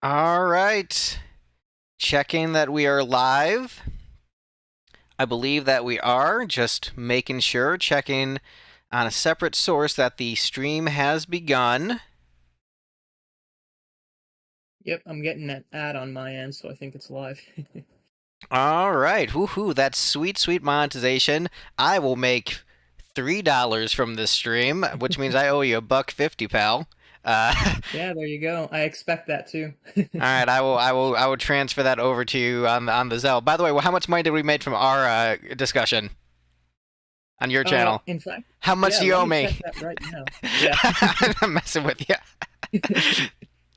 All right. Checking that we are live. I believe that we are. Just making sure. Checking on a separate source that the stream has begun. Yep, I'm getting that ad on my end, so I think it's live. All right. Woohoo. That's sweet, sweet monetization. I will make $3 from this stream, which means I owe you $1.50, pal. Yeah, there you go. I expect that too. All right, I will transfer that over to you on the Zelle. By the way, how much money did we make from our discussion on your channel? In fact, How much yeah, do you let owe me check me? that right now. Yeah. I'm messing with you.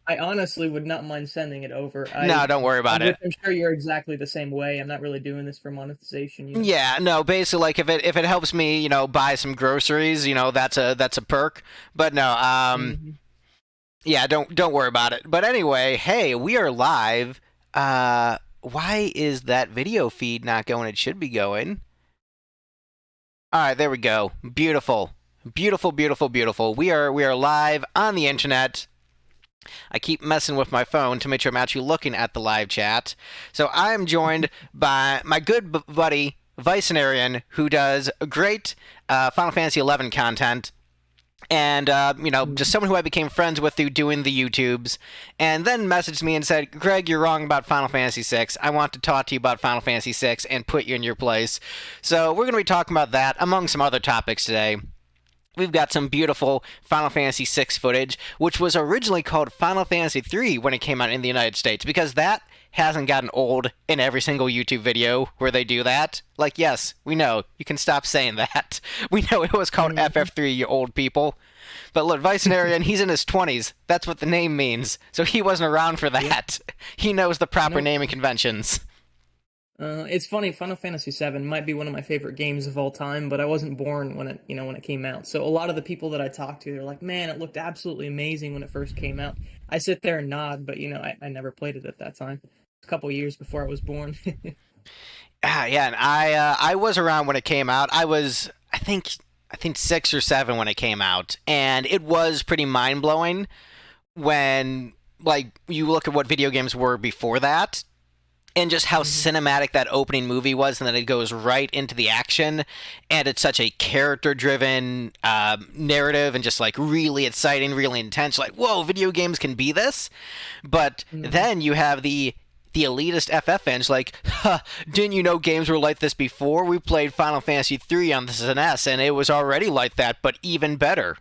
I honestly would not mind sending it over. No, don't worry about it. I'm sure you're exactly the same way. I'm not really doing this for monetization. Yeah, no, basically, like if it helps me, buy some groceries, that's a perk. But no, Mhm. yeah, don't worry about it. But anyway, hey, we are live. Why is that video feed not going? It should be going. All right, there we go. Beautiful, beautiful, beautiful, beautiful. We are live on the internet. I keep messing with my phone to make sure I'm actually looking at the live chat. So I am joined by my good buddy Vicenarian, who does great Final Fantasy XI content. And, just someone who I became friends with through doing the YouTubes, and then messaged me and said, Greg, you're wrong about Final Fantasy VI. I want to talk to you about Final Fantasy VI and put you in your place. So we're going to be talking about that, among some other topics today. We've got some beautiful Final Fantasy VI footage, which was originally called Final Fantasy III when it came out in the United States, because that hasn't gotten old in every single YouTube video where they do that. Like, yes, we know. You can stop saying that. We know it was called FF3, you old people. But look, Vicenarian, he's in his 20s. That's what the name means. So he wasn't around for that. Yep. He knows the proper naming conventions. It's funny. Final Fantasy VII might be one of my favorite games of all time, but I wasn't born when it came out. So a lot of the people that I talked to, they're like, "Man, it looked absolutely amazing when it first came out." I sit there and nod, but I never played it at that time. A couple years before I was born. Yeah, and I was around when it came out. I think 6 or 7 when it came out, and it was pretty mind blowing when you look at what video games were before that. And just how cinematic that opening movie was, and then it goes right into the action, and it's such a character-driven narrative, and just really exciting, really intense. Like, whoa, video games can be this. But then you have the elitist FF fans like, huh, didn't you know games were like this before? We played Final Fantasy III on the SNES, and it was already like that, but even better.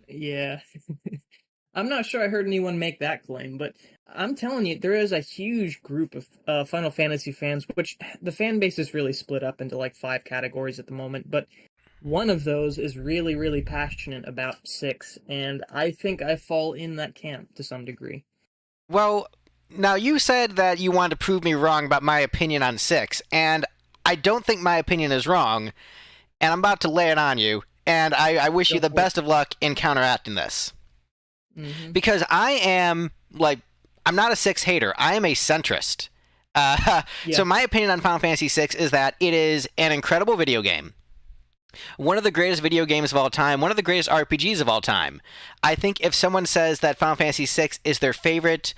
Yeah. I'm not sure I heard anyone make that claim, but I'm telling you, there is a huge group of Final Fantasy fans, which the fan base is really split up into 5 categories at the moment, but one of those is really, really passionate about 6, and I think I fall in that camp to some degree. Well, now you said that you wanted to prove me wrong about my opinion on 6, and I don't think my opinion is wrong, and I'm about to lay it on you, and I wish you the best of luck in counteracting this. Because I am, I'm not a 6 hater. I am a centrist. So my opinion on Final Fantasy VI is that it is an incredible video game. One of the greatest video games of all time. One of the greatest RPGs of all time. I think if someone says that Final Fantasy VI is their favorite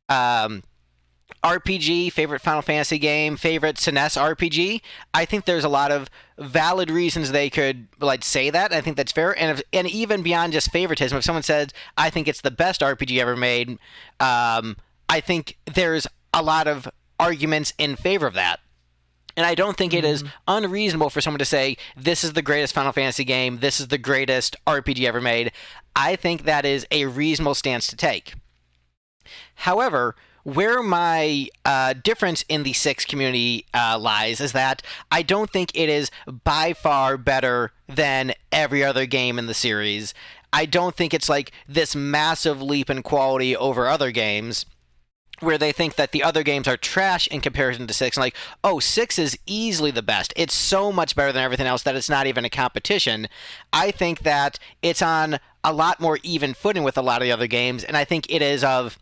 RPG, favorite Final Fantasy game, favorite SNES RPG, I think there's a lot of valid reasons they could say that. I think that's fair, and even beyond just favoritism, if someone says I think it's the best RPG ever made, I think there's a lot of arguments in favor of that. And I don't think it is unreasonable for someone to say this is the greatest Final Fantasy game, this is the greatest RPG ever made. I think that is a reasonable stance to take. However, where my difference in the 6 community lies is that I don't think it is by far better than every other game in the series. I don't think it's this massive leap in quality over other games where they think that the other games are trash in comparison to 6. And oh, 6 is easily the best. It's so much better than everything else that it's not even a competition. I think that it's on a lot more even footing with a lot of the other games, and I think it is of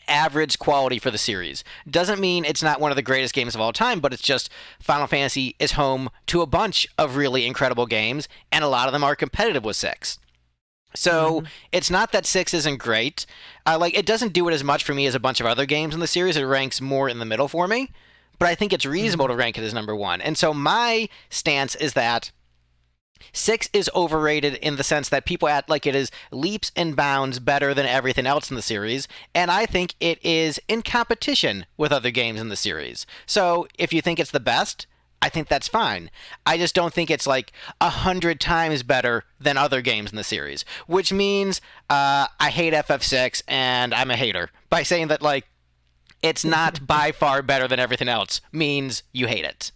average quality for the series. Doesn't mean it's not one of the greatest games of all time, but it's just Final Fantasy is home to a bunch of really incredible games, and a lot of them are competitive with 6. So Hmm. it's not that 6 isn't great. Like it doesn't do it as much for me as a bunch of other games in the series. It ranks more in the middle for me, but I think it's reasonable Hmm. to rank it as number 1. And so my stance is that 6 is overrated in the sense that people act like it is leaps and bounds better than everything else in the series, and I think it is in competition with other games in the series. So if you think it's the best, I think that's fine. I just don't think it's like 100 times better than other games in the series, which means I hate FF6 and I'm a hater. By saying that, like, it's not by far better than everything else means you hate it.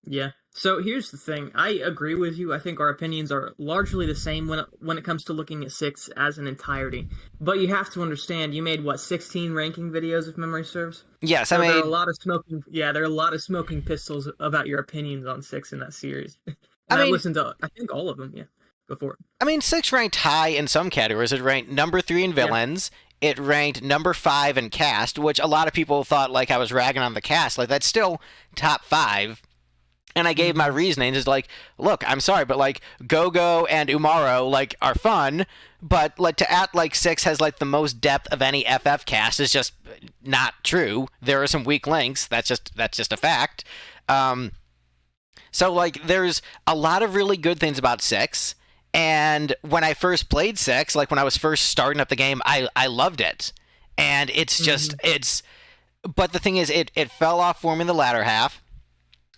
Yeah. So here's the thing. I agree with you. I think our opinions are largely the same when it comes to looking at six as an entirety. But you have to understand, you made what, 16 ranking videos if memory serves? Yes, I So there are a made. lot of smoking. Yeah, there are a lot of smoking pistols about your opinions on six in that series. I And I've mean, listened to, I think, all of them. Yeah, go for it. I mean, 6 ranked high in some categories. It ranked number 3 in Yeah. villains. It ranked number 5 in cast, which a lot of people thought like I was ragging on the cast. Like that's still top 5. And I gave my Hmm. reasoning is like, look, I'm sorry, but like Gogo and Umaro like are fun, but like to act like 6 has like the most depth of any FF cast is just not true. There are some weak links. That's just a fact. Um, so like there's a lot of really good things about 6. And when I first played 6, like when I was first starting up the game, I loved it. And it's just Hmm. it's but the thing is it fell off for me in the latter half.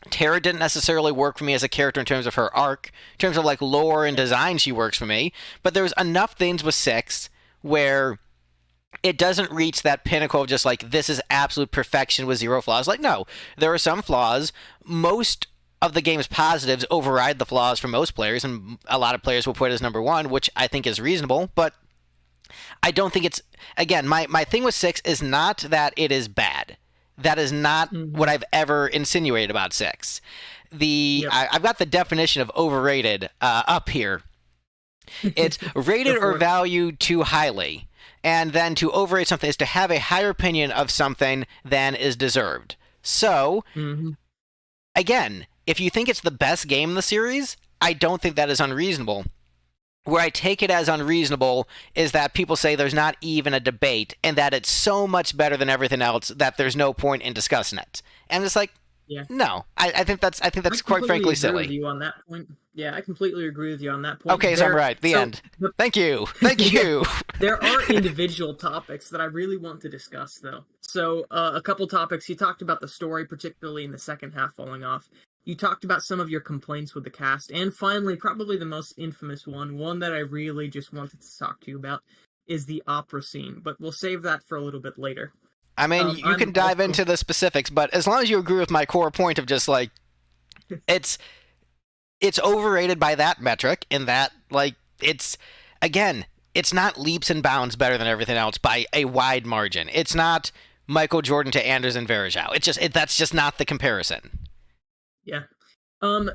Terra didn't necessarily work for me as a character in terms of her arc. In terms of like lore and design, she works for me. But there's enough things with 6 where it doesn't reach that pinnacle of just like this is absolute perfection with zero flaws. Like no, there are some flaws. Most of the game's positives override the flaws for most players, and a lot of players will put it as number 1, which I think is reasonable. But I don't think it's again my thing with 6 is not that it is bad. That is not what Hmm. I've ever insinuated about 6. Yep. I've got the definition of overrated up here. It's Go rated or for it. valued too highly. And then to overrate something is to have a higher opinion of something than is deserved. So, Hmm. again, if you think it's the best game in the series, I don't think that is unreasonable. Where I take it as unreasonable is that people say there's not even a debate and that it's so much better than everything else that there's no point in discussing it. And it's like, Yeah. no, I think that's I quite completely frankly agree with silly. you on that point. Yeah, I completely agree with you on that point. Okay, so I'm right. The So end. the Thank you. Thank yeah, you. there are individual topics that I really want to discuss, though. So, a couple topics. You talked about the story, particularly in the second half, falling off. You talked about some of your complaints with the cast, and finally, probably the most infamous one that I really just wanted to talk to you about, is the opera scene. But we'll save that for a little bit later. I mean, you I'm can dive also into the specifics, but as long as you agree with my core point of just like it's it's overrated by that metric in that like it's again, it's not leaps and bounds better than everything else by a wide margin. It's not Michael Jordan to Anders and Varejao. That's just not the comparison. yeah. Um,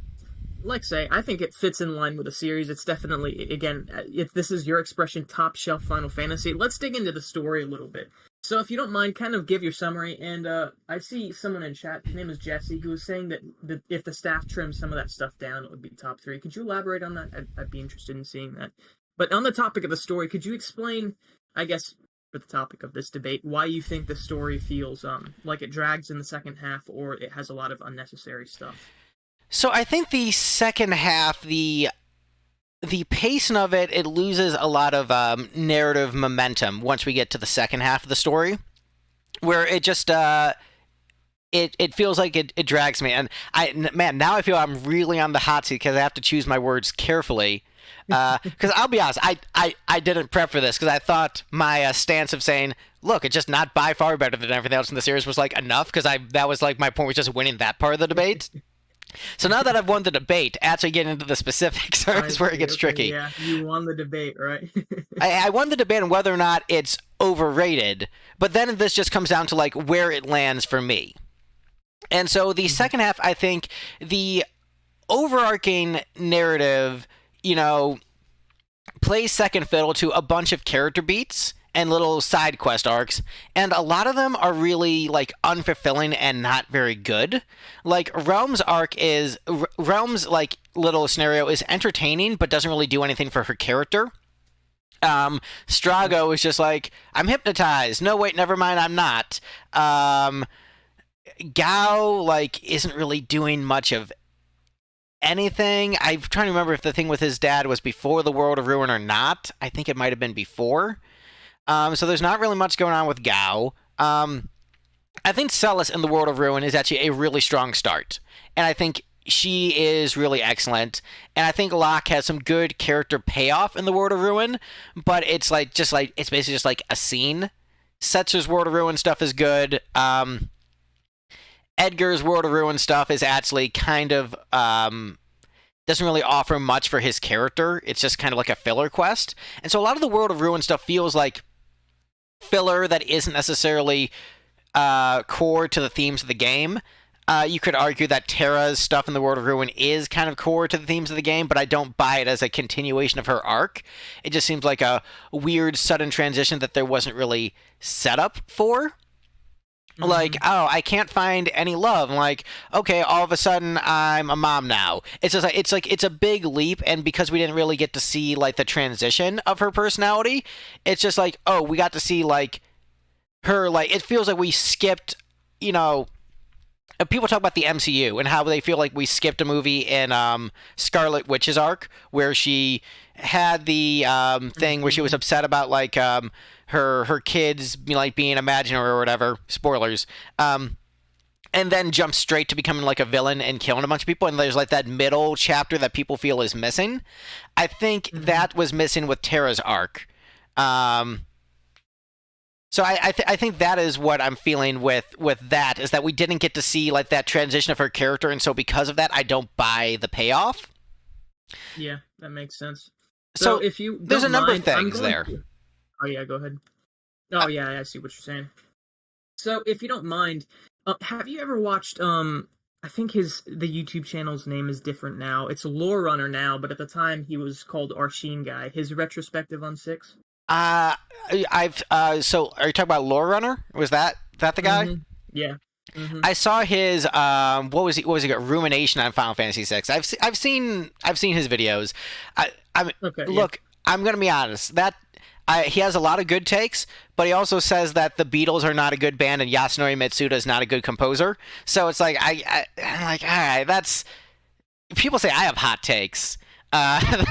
like say, I think it fits in line with the series. It's definitely, again, if this is your expression, top shelf Final Fantasy. Let's dig into the story a little bit. So, if you don't mind, kind of give your summary. And I see someone in chat, his name is Jesse, who was saying that if the staff trims some of that stuff down, it would be top three. Could you elaborate on that? I'd be interested in seeing that. But on the topic of the story, could you explain, I guess, for the topic of this debate, why you think the story feels like it drags in the second half or it has a lot of unnecessary stuff? So I think the second half, the pacing of it loses a lot of narrative momentum once we get to the second half of the story, where it just it feels like it drags me. And man, now I feel I'm really on the hot seat because I have to choose my words carefully. Because I'll be honest, I didn't prep for this because I thought my stance of saying, look, it's just not by far better than everything else in the series was like enough because I that was like my point was just winning that part of the debate. So now that I've won the debate, actually getting into the specifics I is where it see. gets Okay, tricky. yeah, you won the debate, right? I won the debate on whether or not it's overrated, but then this just comes down to like where it lands for me. And so the Mhm. second half, I think the overarching narrative, you know, plays second fiddle to a bunch of character beats and little side quest arcs, and a lot of them are really like unfulfilling and not very good. Like Realm's like little scenario is entertaining but doesn't really do anything for her character. Strago is just like, I'm hypnotized. No, wait, never mind, I'm not. Gao, like, isn't really doing much of anything. I'm trying to remember if the thing with his dad was before the World of Ruin or not. I think it might have been before. So there's not really much going on with Gao. I think Celes in the World of Ruin is actually a really strong start. And I think she is really excellent. And I think Locke has some good character payoff in the World of Ruin, but it's it's basically just like a scene. Setzer's World of Ruin stuff is good. Edgar's World of Ruin stuff is actually kind of doesn't really offer much for his character. It's just kind of like a filler quest. And so a lot of the World of Ruin stuff feels like filler that isn't necessarily core to the themes of the game. You could argue that Terra's stuff in the World of Ruin is kind of core to the themes of the game, but I don't buy it as a continuation of her arc. It just seems like a weird, sudden transition that there wasn't really set up for. Like, oh, I can't find any love. I'm like, okay, all of a sudden I'm a mom now. It's just like it's a big leap, and because we didn't really get to see like the transition of her personality, it's just like, oh, we got to see like her, like, it feels like we skipped, you know. People talk about the MCU and how they feel like we skipped a movie in Scarlet Witch's arc where she had the thing where she was upset about like her kids like being imaginary or whatever. Spoilers. And then jump straight to becoming like a villain and killing a bunch of people. And there's like that middle chapter that people feel is missing. I think that was missing with Terra's arc. So I think that is what I'm feeling with that, is that we didn't get to see like that transition of her character, and so because of that, I don't buy the payoff. Yeah, that makes sense. So if you there's a number of things there. Oh yeah, go ahead. Oh yeah, I see what you're saying. So if you don't mind, have you ever watched? I think the YouTube channel's name is different now. It's Lore Runner now, but at the time he was called Arshin Guy. His retrospective on 6. So are you talking about Lore Runner? Was that the guy? Mm-hmm. Yeah. Mm-hmm. I saw his what was he got rumination on Final Fantasy VI. I've seen his videos. Look, I'm gonna be honest. He has a lot of good takes, but he also says that the Beatles are not a good band and Yasunori Mitsuda is not a good composer. So it's like I'm like, all right, that's, people say I have hot takes.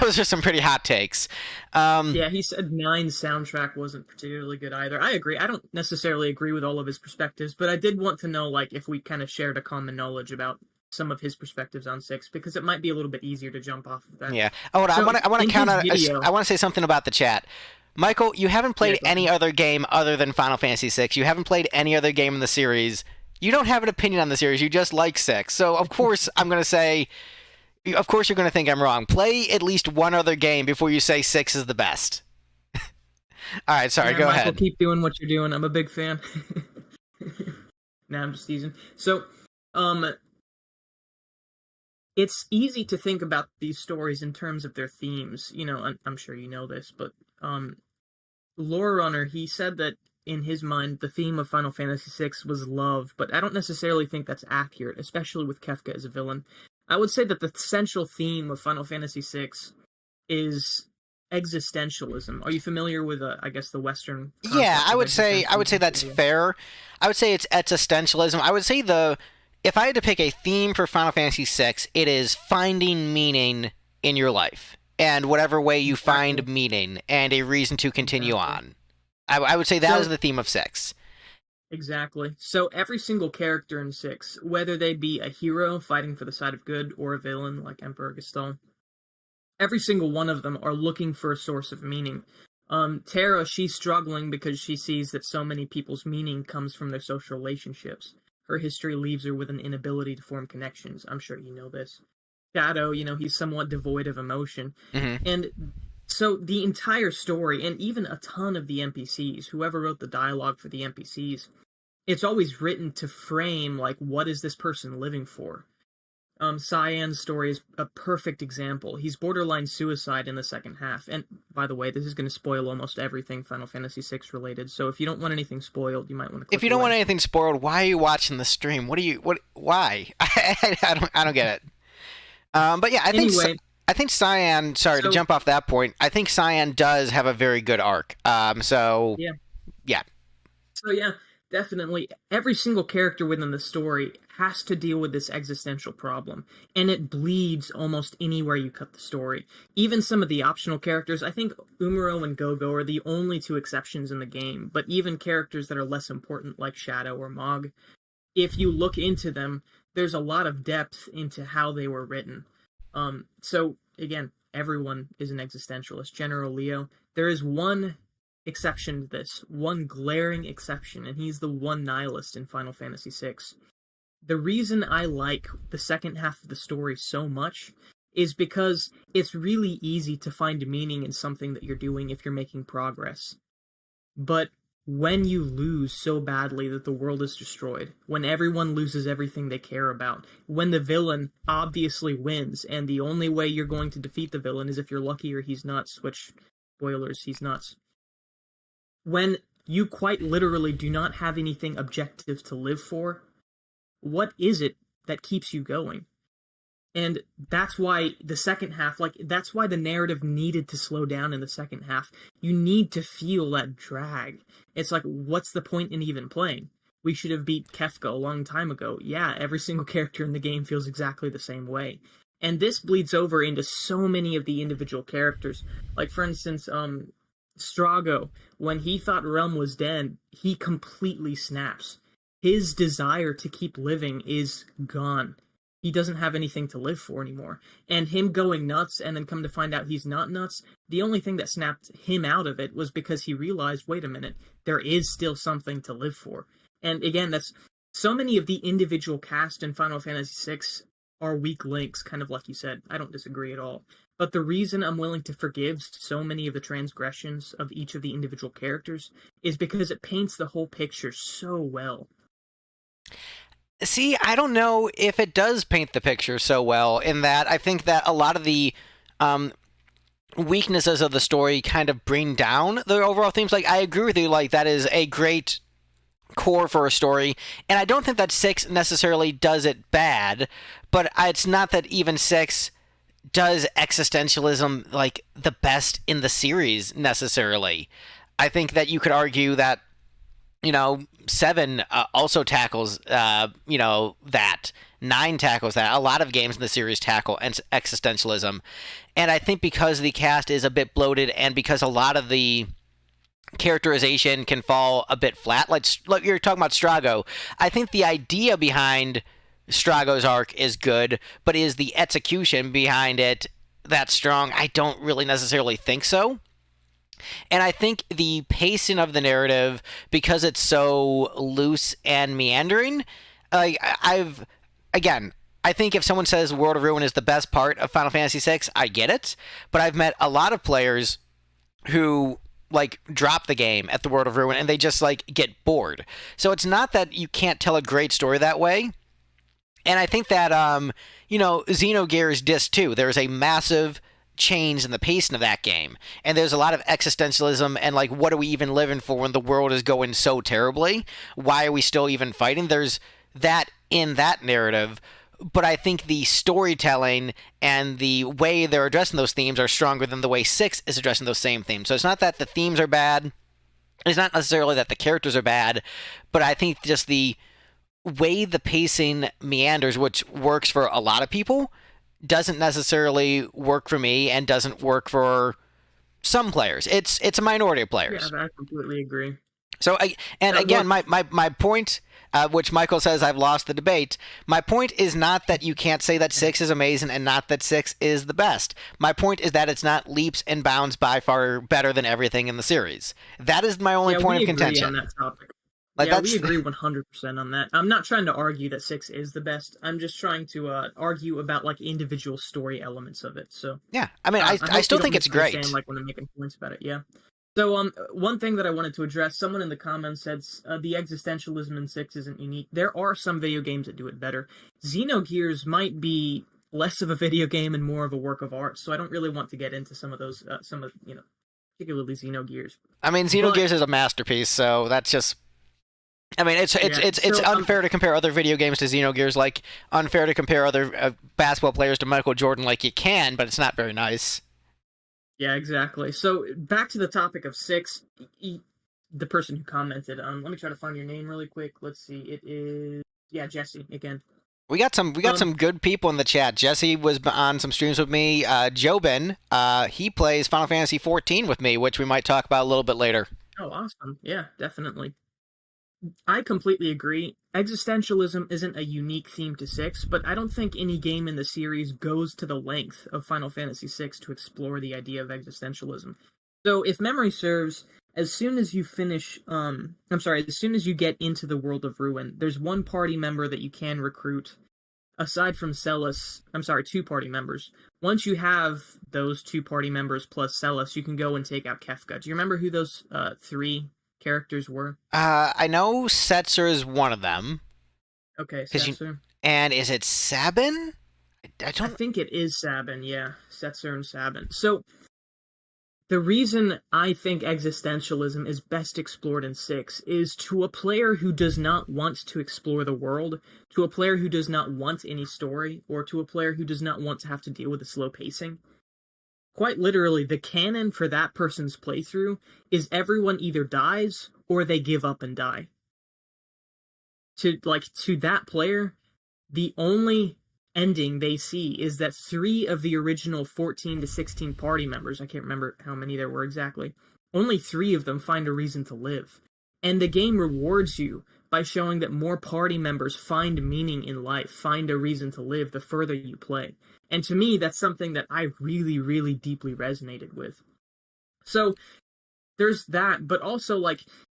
Those are some pretty hot takes. Yeah, he said 9's soundtrack wasn't particularly good either. I agree. I don't necessarily agree with all of his perspectives, but I did want to know like if we kind of shared a common knowledge about some of his perspectives on 6, because it might be a little bit easier to jump off of that. Yeah. Oh, so I want to count on. I want to say something about the chat. Michael, you haven't played any other game other than Final Fantasy VI. You haven't played any other game in the series. You don't have an opinion on the series. You just like 6. So of course I'm going to say. Of course you're going to think I'm wrong. Play at least one other game before you say 6 is the best. All right, sorry, go Michael, ahead. Keep doing what you're doing. I'm a big fan. Nah, I'm just teasing. So, it's easy to think about these stories in terms of their themes. You know, I'm sure you know this, but Lore Runner, he said that in his mind, the theme of Final Fantasy VI was love, but I don't necessarily think that's accurate, especially with Kefka as a villain. I would say that the central theme of Final Fantasy VI is existentialism. Are you familiar with, I guess, the Western? Yeah, I would say that's fair. I would say it's existentialism. I would say if I had to pick a theme for Final Fantasy VI, it is finding meaning in your life, and whatever way you find meaning and a reason to continue on. I would say that is the theme of 6. Exactly. So every single character in 6, whether they be a hero fighting for the side of good or a villain like Emperor Gaston, every single one of them are looking for a source of meaning. Terra, she's struggling because she sees that so many people's meaning comes from their social relationships. Her history leaves her with an inability to form connections. I'm sure you know this. Shadow, he's somewhat devoid of emotion. Mm-hmm. And so the entire story, and even a ton of the NPCs, whoever wrote the dialogue for the NPCs, it's always written to frame, like, what is this person living for? Cyan's story is a perfect example. He's borderline suicide in the second half. And, by the way, this is going to spoil almost everything Final Fantasy VI related, so if you don't want anything spoiled, you might want to click If you don't want anything spoiled, why are you watching the stream? Why? I don't get it. But yeah, I think... Anyway... I think Cyan. Sorry to So jump off that point. I think Cyan does have a very good arc. So yeah, yeah. so yeah, definitely. Every single character within the story has to deal with this existential problem, and it bleeds almost anywhere you cut the story. Even some of the optional characters, I think Umuro and Gogo are the only two exceptions in the game, but even characters that are less important, like Shadow or Mog, if you look into them, there's a lot of depth into how they were written. So again, everyone is an existentialist. General Leo. There is one exception to this, one glaring exception, and he's the one nihilist in Final Fantasy VI. The reason I like the second half of the story so much is because it's really easy to find meaning in something that you're doing if you're making progress. But when you lose so badly that the world is destroyed, when everyone loses everything they care about, when the villain obviously wins, and the only way you're going to defeat the villain is if you're lucky or he's nuts, which, spoilers, he's nuts. When you quite literally do not have anything objective to live for, what is it that keeps you going? And that's why the second half, that's why the narrative needed to slow down in the second half. You need to feel that drag. It's like, what's the point in even playing? We should have beat Kefka a long time ago. Yeah, every single character in the game feels exactly the same way. And this bleeds over into so many of the individual characters. Like, for instance, Strago, when he thought Realm was dead, he completely snaps. His desire to keep living is gone. He doesn't have anything to live for anymore. And him going nuts and then come to find out he's not nuts, the only thing that snapped him out of it was because he realized, wait a minute, there is still something to live for. And again, that's so many of the individual cast in Final Fantasy VI are weak links, kind of like you said. I don't disagree at all. But the reason I'm willing to forgive so many of the transgressions of each of the individual characters is because it paints the whole picture so well. See, I don't know if it does paint the picture so well, in that I think that a lot of the weaknesses of the story kind of bring down the overall themes. Like, I agree with you, like, that is a great core for a story, and I don't think that 6 necessarily does it bad, but it's not that even 6 does existentialism, like, the best in the series, necessarily. I think that you could argue that 7 also tackles, that. 9 tackles that. A lot of games in the series tackle existentialism. And I think because the cast is a bit bloated and because a lot of the characterization can fall a bit flat, like you're talking about Strago, I think the idea behind Strago's arc is good, but is the execution behind it that strong? I don't really necessarily think so. And I think the pacing of the narrative, because it's so loose and meandering, I think if someone says World of Ruin is the best part of Final Fantasy VI, I get it. But I've met a lot of players who drop the game at the World of Ruin and they just get bored. So it's not that you can't tell a great story that way. And I think that Xenogears Disc 2, there's a massive change in the pacing of that game, and there's a lot of existentialism and what are we even living for when the world is going so terribly? Why are we still even fighting? There's that in that narrative, but I think the storytelling and the way they're addressing those themes are stronger than the way 6 is addressing those same themes. So it's not that the themes are bad, it's not necessarily that the characters are bad, but I think just the way the pacing meanders, which works for a lot of people, doesn't necessarily work for me and doesn't work for some players. It's a minority of players. Yeah, I completely agree. So again, my point, which Michael says I've lost the debate, my point is not that you can't say that 6 is amazing and not that 6 is the best. My point is that it's not leaps and bounds by far better than everything in the series. That is my only point of contention. On that topic. We agree 100% on that. I'm not trying to argue that 6 is the best. I'm just trying to argue about individual story elements of it. So yeah, I mean, I still think it's great. When I'm making points about it, yeah. So one thing that I wanted to address, someone in the comments said the existentialism in 6 isn't unique. There are some video games that do it better. Xenogears might be less of a video game and more of a work of art. So I don't really want to get into some of those, particularly Xenogears. I mean, Xenogears is a masterpiece, so that's just. I mean, Yeah. it's So unfair to compare other video games to Xenogears, like unfair to compare other basketball players to Michael Jordan. Like you can, but it's not very nice. yeah, exactly. So back to the topic of six. The person who commented. Let me try to find your name really quick. Let's see. It is Jesse again. We got some good people in the chat. Jesse was on some streams with me. Jobin, he plays Final Fantasy XIV with me, which we might talk about a little bit later. Oh, awesome. Yeah, definitely. I completely agree. Existentialism isn't a unique theme to 6, but I don't think any game in the series goes to the length of Final Fantasy VI to explore the idea of existentialism. So, if memory serves, as soon as you finish, as soon as you get into the world of Ruin, there's one party member that you can recruit. Aside from Celes, two party members. Once you have those two party members plus Celes, you can go and take out Kefka. Do you remember who those three characters were? I know Setzer is one of them. Okay, Setzer. And is it Sabin? I I don't. think it is Sabin, yeah. Setzer and Sabin. So, the reason I think existentialism is best explored in 6 is to a player who does not want to explore the world, to a player who does not want any story, or to a player who does not want to have to deal with the slow pacing. Quite literally, the canon for that person's playthrough is everyone either dies or they give up and die. To that player, the only ending they see is that 3 of the original 14 to 16 party members, I can't remember how many there were exactly, only 3 of them find a reason to live. And the game rewards you by showing that more party members find meaning in life, find a reason to live the further you play. And to me, that's something that I really, really deeply resonated with. So, there's that, but also,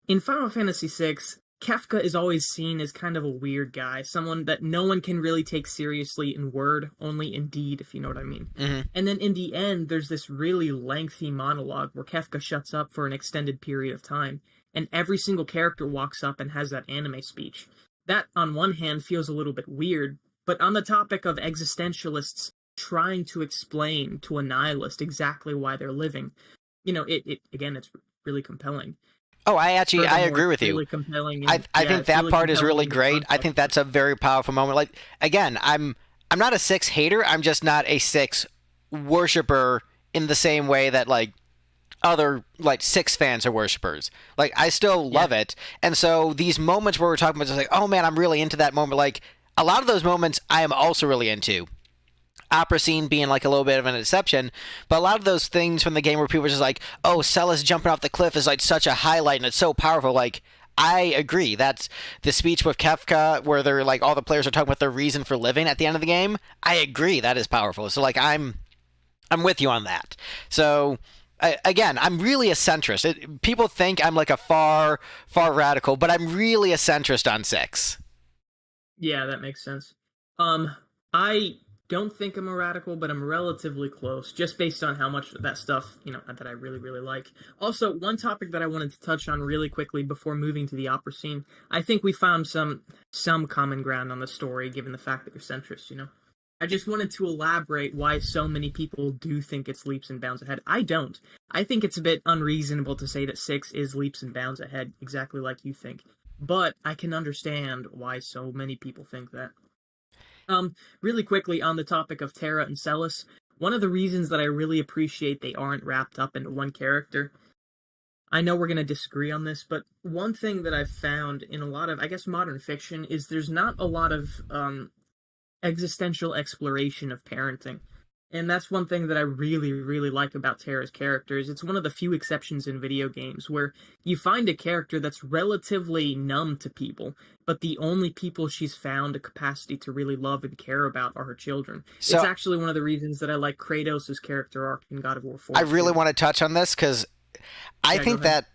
in Final Fantasy VI, Kefka is always seen as kind of a weird guy, someone that no one can really take seriously in word, only in deed, if you know what I mean. Mm-hmm. And then in the end, there's this really lengthy monologue where Kefka shuts up for an extended period of time, and every single character walks up and has that anime speech. That, on one hand, feels a little bit weird, but on the topic of existentialists trying to explain to a nihilist exactly why they're living, it's really compelling. Oh, I agree with you. Really compelling. I think that part is really great. I think that's a very powerful moment. Like, again, I'm not a 6 hater. I'm just not a 6 worshiper in the same way that other 6 fans are worshipers. Like, I still love it. And so these moments where we're talking about just oh man, I'm really into that moment. Like, a lot of those moments I am also really into. Opera scene being a little bit of an exception, but a lot of those things from the game where people are just oh, Celes jumping off the cliff is such a highlight and it's so powerful. I agree. That's the speech with Kefka where they're all the players are talking about their reason for living at the end of the game. I agree that is powerful. So I'm with you on that. So again, I'm really a centrist. People think I'm a far radical, but I'm really a centrist on 6. Yeah, that makes sense. I don't think I'm a radical, but I'm relatively close, just based on how much of that stuff, that I really, really like. Also, one topic that I wanted to touch on really quickly before moving to the opera scene, I think we found some common ground on the story, given the fact that you're centrist, I just wanted to elaborate why so many people do think it's leaps and bounds ahead. I don't. I think it's a bit unreasonable to say that 6 is leaps and bounds ahead, exactly like you think. But I can understand why so many people think that. Really quickly on the topic of Terra and Celes, one of the reasons that I really appreciate they aren't wrapped up into one character, I know we're going to disagree on this, but one thing that I've found in a lot of, I guess, modern fiction is there's not a lot of existential exploration of parenting. And that's one thing that I really, really like about Terra's characters. It's one of the few exceptions in video games where you find a character that's relatively numb to people, but the only people she's found a capacity to really love and care about are her children. So, it's actually one of the reasons that I like Kratos' character arc in God of War 4. I really want to touch on this because I think that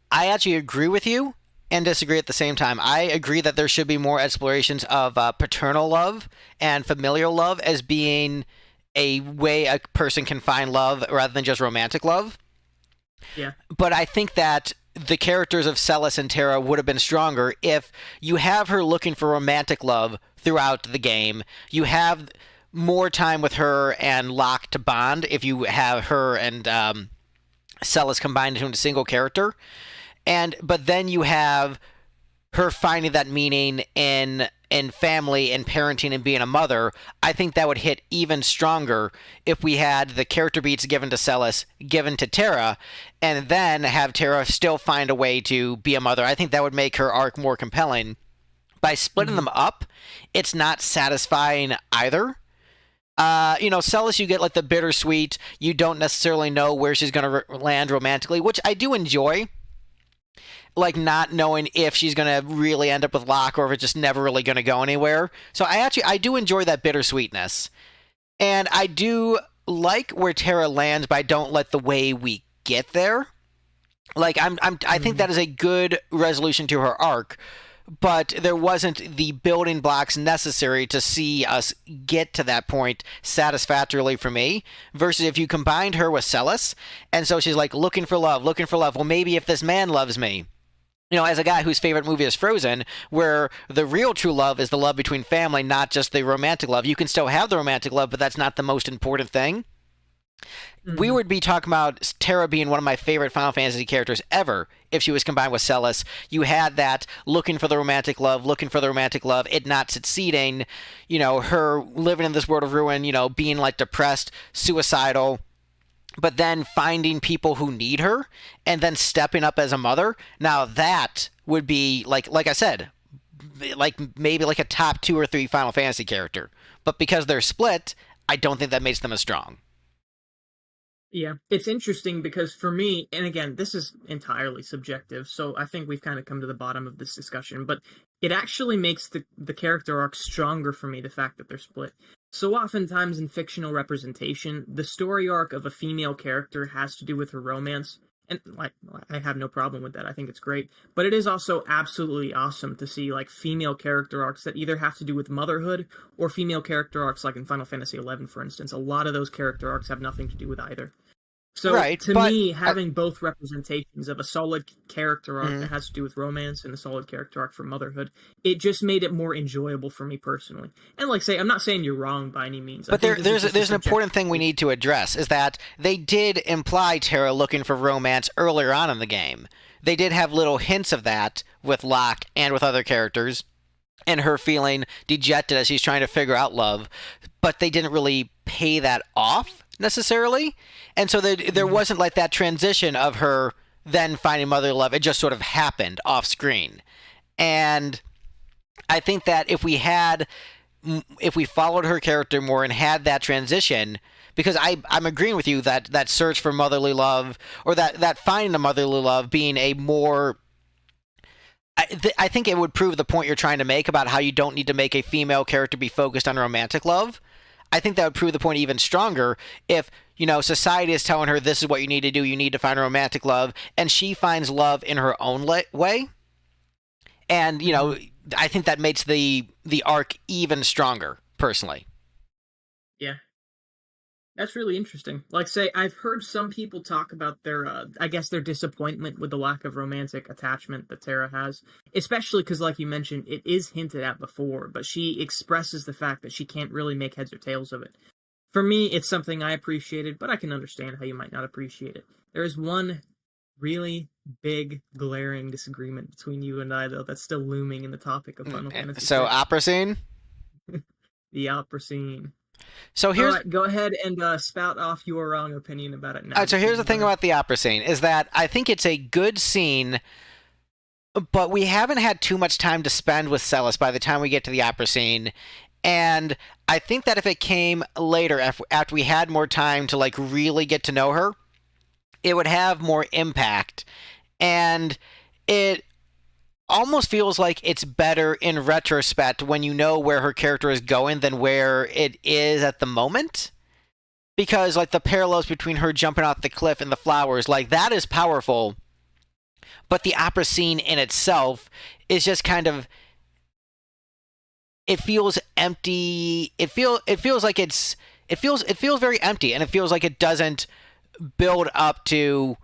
I actually agree with you and disagree at the same time. I agree that there should be more explorations of paternal love and familial love as being a way a person can find love rather than just romantic love. Yeah. But I think that the characters of Celes and Terra would have been stronger if you have her looking for romantic love throughout the game. You have more time with her and Locke to bond if you have her and Celes combined into a single character. But then you have her finding that meaning in family and parenting and being a mother, I think that would hit even stronger if we had the character beats given to Celes given to Terra, and then have Terra still find a way to be a mother. I think that would make her arc more compelling. By splitting them up, it's not satisfying either. Celes, you get like the bittersweet. You don't necessarily know where she's going to land romantically, which I do enjoy. Like not knowing if she's going to really end up with Locke or if it's just never really going to go anywhere. So I do enjoy that bittersweetness. And I do like where Terra lands, but I don't like the way we get there. Like I think that is a good resolution to her arc, but there wasn't the building blocks necessary to see us get to that point satisfactorily for me, versus if you combined her with Celes, and so she's like looking for love. Well, maybe if this man loves me. As a guy whose favorite movie is Frozen, where the real true love is the love between family, not just the romantic love. You can still have the romantic love, but that's not the most important thing. We would be talking about Terra being one of my favorite Final Fantasy characters ever if she was combined with Celes. You had that looking for the romantic love, it not succeeding, her living in this world of ruin, being like depressed, suicidal, but then finding people who need her and then stepping up as a mother. Now that would be, like I said, like maybe like a top 2 or 3 Final Fantasy character. But because they're split, I don't think that makes them as strong. Yeah, it's interesting because for me, and again, this is entirely subjective, so I think we've kind of come to the bottom of this discussion, but it actually makes the character arc stronger for me, the fact that they're split. So oftentimes in fictional representation, the story arc of a female character has to do with her romance, and like I have no problem with that. I think it's great, but it is also absolutely awesome to see like female character arcs that either have to do with motherhood or female character arcs, like in Final Fantasy XI, for instance. A lot of those character arcs have nothing to do with either. So to me, having both representations of a solid character arc that has to do with romance and a solid character arc for motherhood, it just made it more enjoyable for me personally. And like say, I'm not saying you're wrong by any means. But there's an important thing we need to address, is that they did imply Terra looking for romance earlier on in the game. They did have little hints of that with Locke and with other characters, and her feeling dejected as she's trying to figure out love, but they didn't really pay that off necessarily, and so there wasn't like that transition of her then finding motherly love. It just sort of happened off screen. And I think that if we followed her character more and had that transition, because I'm agreeing with you that search for motherly love, or that finding a motherly love being a more, I think it would prove the point you're trying to make about how you don't need to make a female character be focused on romantic love. I think that would prove the point even stronger if, society is telling her this is what you need to do. You need to find a romantic love, and she finds love in her own way. And, I think that makes the arc even stronger, personally. Yeah. That's really interesting. Like, say, I've heard some people talk about their, their disappointment with the lack of romantic attachment that Terra has. Especially because, like you mentioned, it is hinted at before, but she expresses the fact that she can't really make heads or tails of it. For me, it's something I appreciated, but I can understand how you might not appreciate it. There is one really big, glaring disagreement between you and I, though, that's still looming in the topic of Final Fantasy. So, opera scene? The opera scene. So here's, right, go ahead and spout off your wrong opinion about it now. So here's the thing about the opera scene, is that I think it's a good scene, but we haven't had too much time to spend with Celes by the time we get to the opera scene. And I think that if it came later, after we had more time to like really get to know her, it would have more impact. And it almost feels like it's better in retrospect when you know where her character is going than where it is at the moment. Because like the parallels between her jumping off the cliff and the flowers, like that is powerful. But the opera scene in itself is just kind of, it feels empty. It feels like it feels very empty, and it feels like it doesn't build up to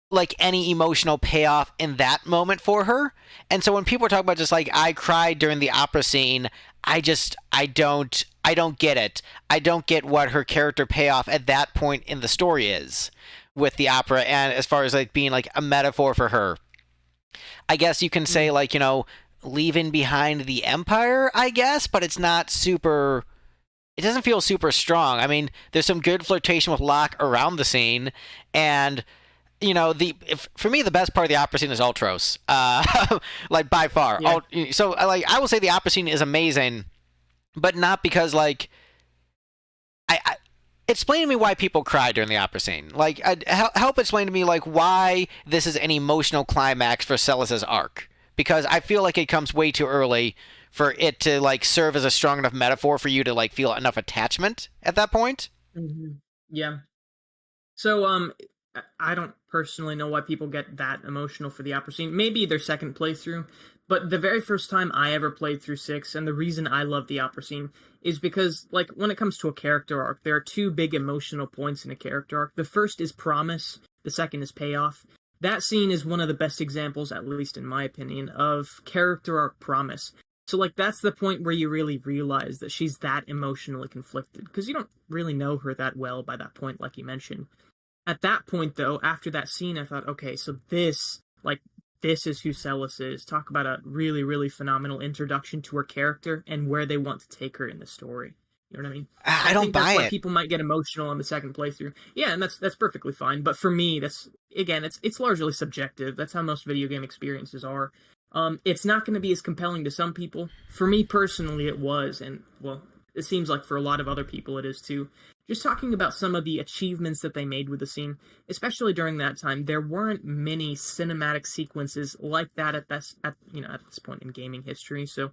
like any emotional payoff in that moment for her. And so when people talk about just like, I cried during the opera scene, I don't get it. I don't get what her character payoff at that point in the story is with the opera, and as far as like being like a metaphor for her. I guess you can say, like, leaving behind the Empire, I guess, but it's not super. It doesn't feel super strong. I mean, there's some good flirtation with Locke around the scene, and for me, the best part of the opera scene is Ultros, like by far. Yeah. So like I will say the opera scene is amazing, but not because like I explain to me why people cry during the opera scene. Like, help explain to me like why this is an emotional climax for Celes' arc, because I feel like it comes way too early for it to like serve as a strong enough metaphor for you to like feel enough attachment at that point. Yeah. So, I don't personally know why people get that emotional for the opera scene. Maybe their second playthrough, but the very first time I ever played through 6, and the reason I love the opera scene is because, like, when it comes to a character arc, there are two big emotional points in a character arc. The first is promise, the second is payoff. That scene is one of the best examples, at least in my opinion, of character arc promise. So, like, that's the point where you really realize that she's that emotionally conflicted, because you don't really know her that well by that point, like you mentioned. At that point, though, after that scene, I thought, okay, so this is who Celes is. Talk about a really, really phenomenal introduction to her character and where they want to take her in the story. You know what I mean? I don't think buy that's why it. people might get emotional on the second playthrough. Yeah, and that's perfectly fine. But for me, that's again, it's largely subjective. That's how most video game experiences are. It's not going to be as compelling to some people. For me personally, it was, and well, it seems like for a lot of other people it is too. Just talking about some of the achievements that they made with the scene, especially during that time, there weren't many cinematic sequences like that at this point in gaming history. So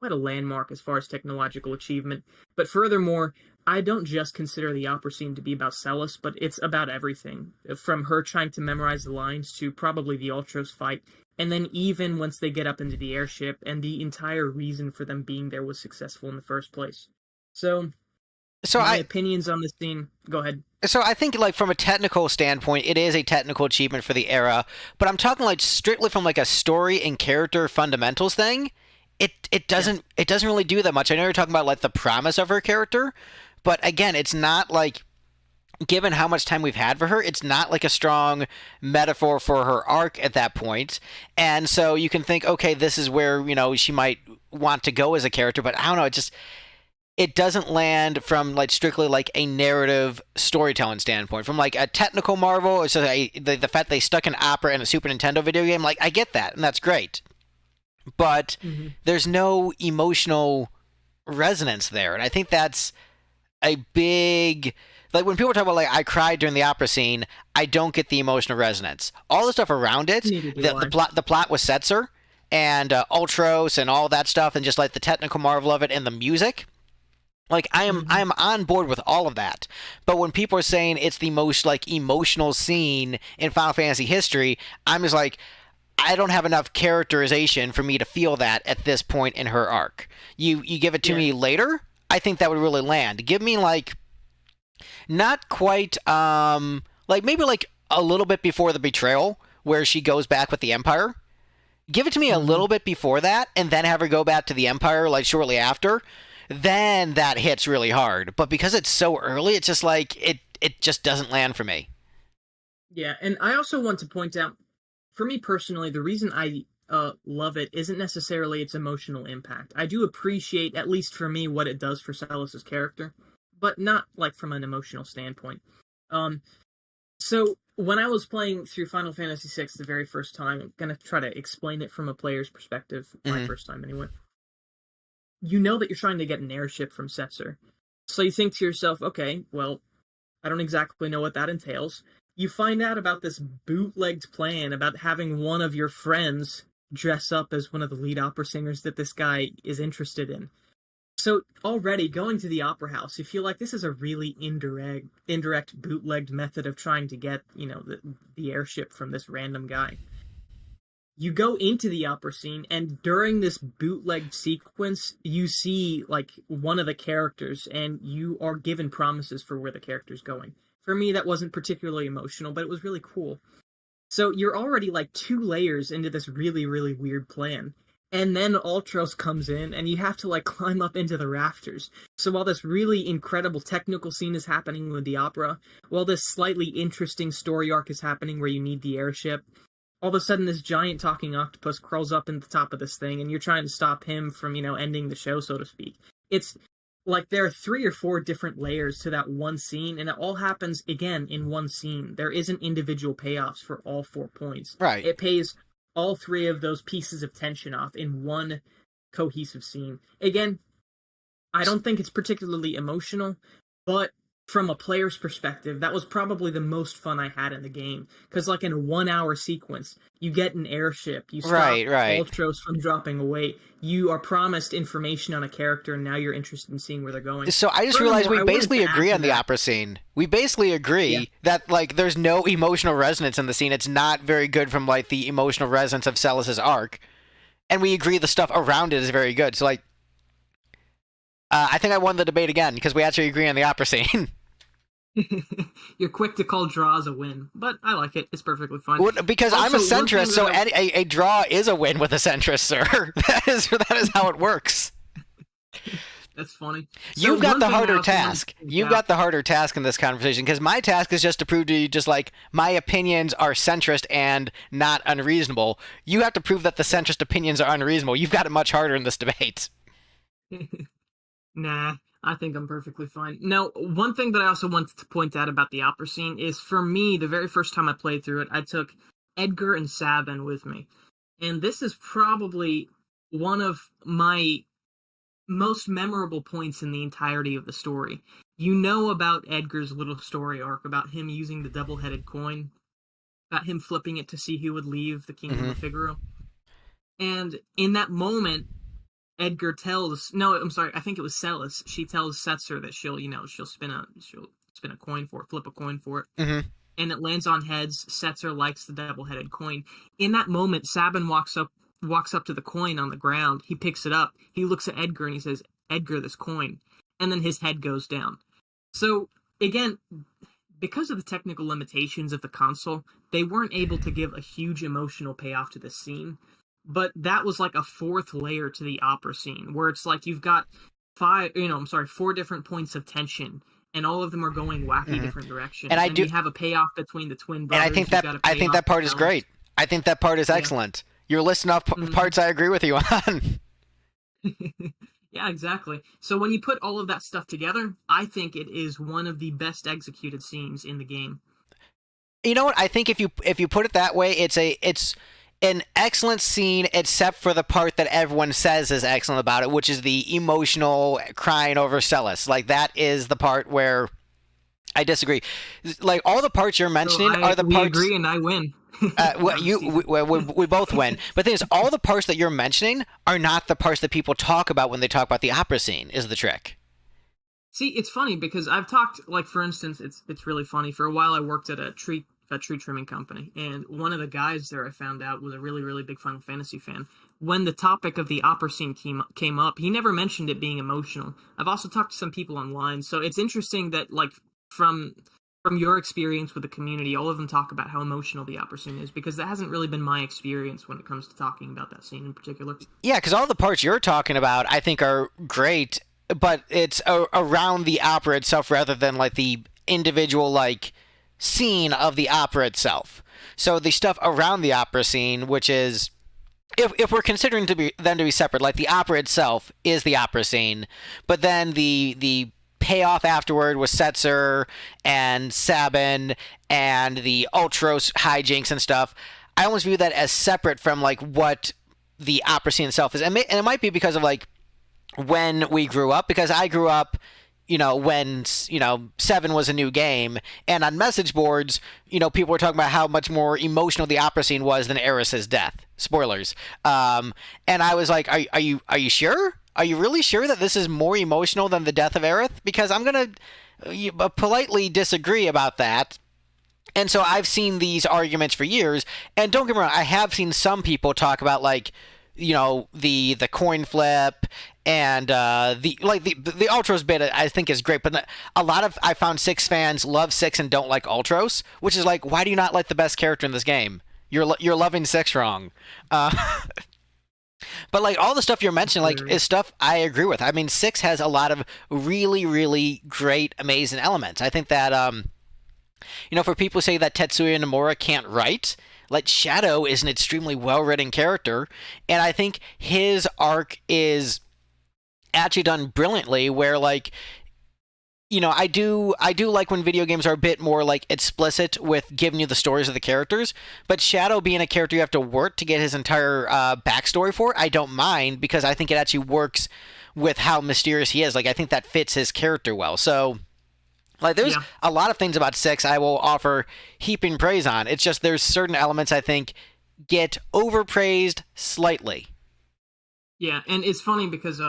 quite a landmark as far as technological achievement. But furthermore, I don't just consider the opera scene to be about Celes, but it's about everything. From her trying to memorize the lines to probably the Ultros fight, and then even once they get up into the airship, and the entire reason for them being there was successful in the first place. So, So my I opinions on this scene, go ahead. So I think like from a technical standpoint, it is a technical achievement for the era, but I'm talking like strictly from like a story and character fundamentals thing. It doesn't really do that much. I know you're talking about like the promise of her character, but again, it's not like given how much time we've had for her, it's not like a strong metaphor for her arc at that point. And so you can think, okay, this is where, she might want to go as a character, but I don't know, it doesn't land from like strictly like a narrative storytelling standpoint. From like a technical marvel, it's just the fact they stuck an opera in a Super Nintendo video game, like I get that, and that's great. But there's no emotional resonance there, and I think that's a big like when people talk about like I cried during the opera scene, I don't get the emotional resonance. All the stuff around it, Neither do the plot with Setzer and Ultros and all that stuff, and just like the technical marvel of it and the music. Like I am on board with all of that. But when people are saying it's the most like emotional scene in Final Fantasy history, I'm just like I don't have enough characterization for me to feel that at this point in her arc. You give it to me later, I think that would really land. Give me like not quite like maybe like a little bit before the betrayal where she goes back with the Empire. Give it to me a little bit before that and then have her go back to the Empire like shortly after. Then that hits really hard. But because it's so early, it's just like it just doesn't land for me. Yeah, and I also want to point out, for me personally, the reason I love it isn't necessarily its emotional impact. I do appreciate, at least for me, what it does for Celes' character, but not like from an emotional standpoint. So when I was playing through Final Fantasy VI the very first time, I'm gonna try to explain it from a player's perspective, my first time anyway. You know that you're trying to get an airship from Setzer. So you think to yourself, okay, well, I don't exactly know what that entails. You find out about this bootlegged plan about having one of your friends dress up as one of the lead opera singers that this guy is interested in. So already going to the opera house, you feel like this is a really indirect bootlegged method of trying to get, the airship from this random guy. You go into the opera scene, and during this bootleg sequence, you see, like, one of the characters, and you are given promises for where the character's going. For me, that wasn't particularly emotional, but it was really cool. So you're already, like, 2 layers into this really, really weird plan. And then Ultros comes in, and you have to, like, climb up into the rafters. So while this really incredible technical scene is happening with the opera, while this slightly interesting story arc is happening where you need the airship, all of a sudden this giant talking octopus crawls up in the top of this thing, and you're trying to stop him from, ending the show, so to speak. It's like there are 3 or 4 different layers to that one scene, and it all happens, again, in one scene. There isn't individual payoffs for all 4 points. Right. It pays all 3 of those pieces of tension off in one cohesive scene. Again, I don't think it's particularly emotional, but from a player's perspective, that was probably the most fun I had in the game. Because, like, in a 1-hour sequence, you get an airship, you stop Ultros from dropping away, you are promised information on a character, and now you're interested in seeing where they're going. So I just realized we basically agree on the opera scene. We basically agree that, like, there's no emotional resonance in the scene. It's not very good from, like, the emotional resonance of Celes' arc. And we agree the stuff around it is very good. So, like, I think I won the debate again, because we actually agree on the opera scene. You're quick to call draws a win, but I like it. It's perfectly fine. Well, because also, I'm a centrist, so a draw is a win with a centrist, sir. That is how it works. That's funny. You've got the harder task. You've got the harder task in this conversation, because my task is just to prove to you just like my opinions are centrist and not unreasonable. You have to prove that the centrist opinions are unreasonable. You've got it much harder in this debate. Nah, I think I'm perfectly fine. Now, one thing that I also wanted to point out about the opera scene is, for me, the very first time I played through it, I took Edgar and Sabin with me. And this is probably one of my most memorable points in the entirety of the story. You know about Edgar's little story arc, about him using the double-headed coin, about him flipping it to see who would leave the Kingdom of Figaro. And in that moment, Edgar tells, I think it was Celes. She tells Setzer that she'll spin a coin for it, flip a coin for it. And it lands on heads. Setzer likes the double-headed coin. In that moment, Sabin walks up to the coin on the ground. He picks it up. He looks at Edgar and he says, "Edgar, this coin." And then his head goes down. So, again, because of the technical limitations of the console, they weren't able to give a huge emotional payoff to this scene. But that was like a 4th layer to the opera scene, where it's like you've got 4 different points of tension, and all of them are going wacky different directions. And you have a payoff between the twin brothers. And I think that part is great. I think that part is excellent. You're listing off parts I agree with you on. Yeah, exactly. So when you put all of that stuff together, I think it is one of the best executed scenes in the game. You know what? I think if you put it that way, it's an excellent scene, except for the part that everyone says is excellent about it, which is the emotional crying over Celes. Like, that is the part where I disagree. Like, all the parts you're mentioning are the parts... We agree and I win. We both win. But the thing is, all the parts that you're mentioning are not the parts that people talk about when they talk about the opera scene, is the trick. See, it's funny, because I've talked, like, for instance, it's really funny. For a while I worked at a tree trimming company, and one of the guys there I found out was a really, really big Final Fantasy fan. When the topic of the opera scene came up, he never mentioned it being emotional. I've also talked to some people online, so it's interesting that, like, from your experience with the community, all of them talk about how emotional the opera scene is, because that hasn't really been my experience when it comes to talking about that scene in particular. Yeah, because all the parts you're talking about I think are great, but it's around the opera itself rather than, like, the individual, like, scene of the opera itself. So the stuff around the opera scene, which is, if we're considering them to be separate, like, the opera itself is the opera scene, but then the payoff afterward with Setzer and Sabin and the Ultros hijinks and stuff, I almost view that as separate from, like, what the opera scene itself is. And it might be because of, like, when we grew up, because I grew up, when, 7 was a new game, and on message boards, people were talking about how much more emotional the opera scene was than Eris's death. Spoilers. And I was like, are you sure? Are you really sure that this is more emotional than the death of Aerith? Because I'm going to politely disagree about that. And so I've seen these arguments for years, and don't get me wrong, I have seen some people talk about, like, the coin flip and the Ultros bit I think is great, but I found 6 fans love 6 and don't like Ultros, which is like, why do you not like the best character in this game? You're loving 6 wrong. But, like, all the stuff you're mentioning, like, is stuff I agree with. I mean, 6 has a lot of really, really great, amazing elements. I think that, for people who say that Tetsuya Nomura can't write, like Shadow is an extremely well-written character, and I think his arc is actually done brilliantly. Where like I do like when video games are a bit more like explicit with giving you the stories of the characters, but Shadow being a character you have to work to get his entire backstory for, I don't mind because I think it actually works with how mysterious he is. Like I think that fits his character well. So like there's Yeah. a lot of things about six I will offer heaping praise on. It's just there's certain elements I think get overpraised slightly. Yeah, and it's funny because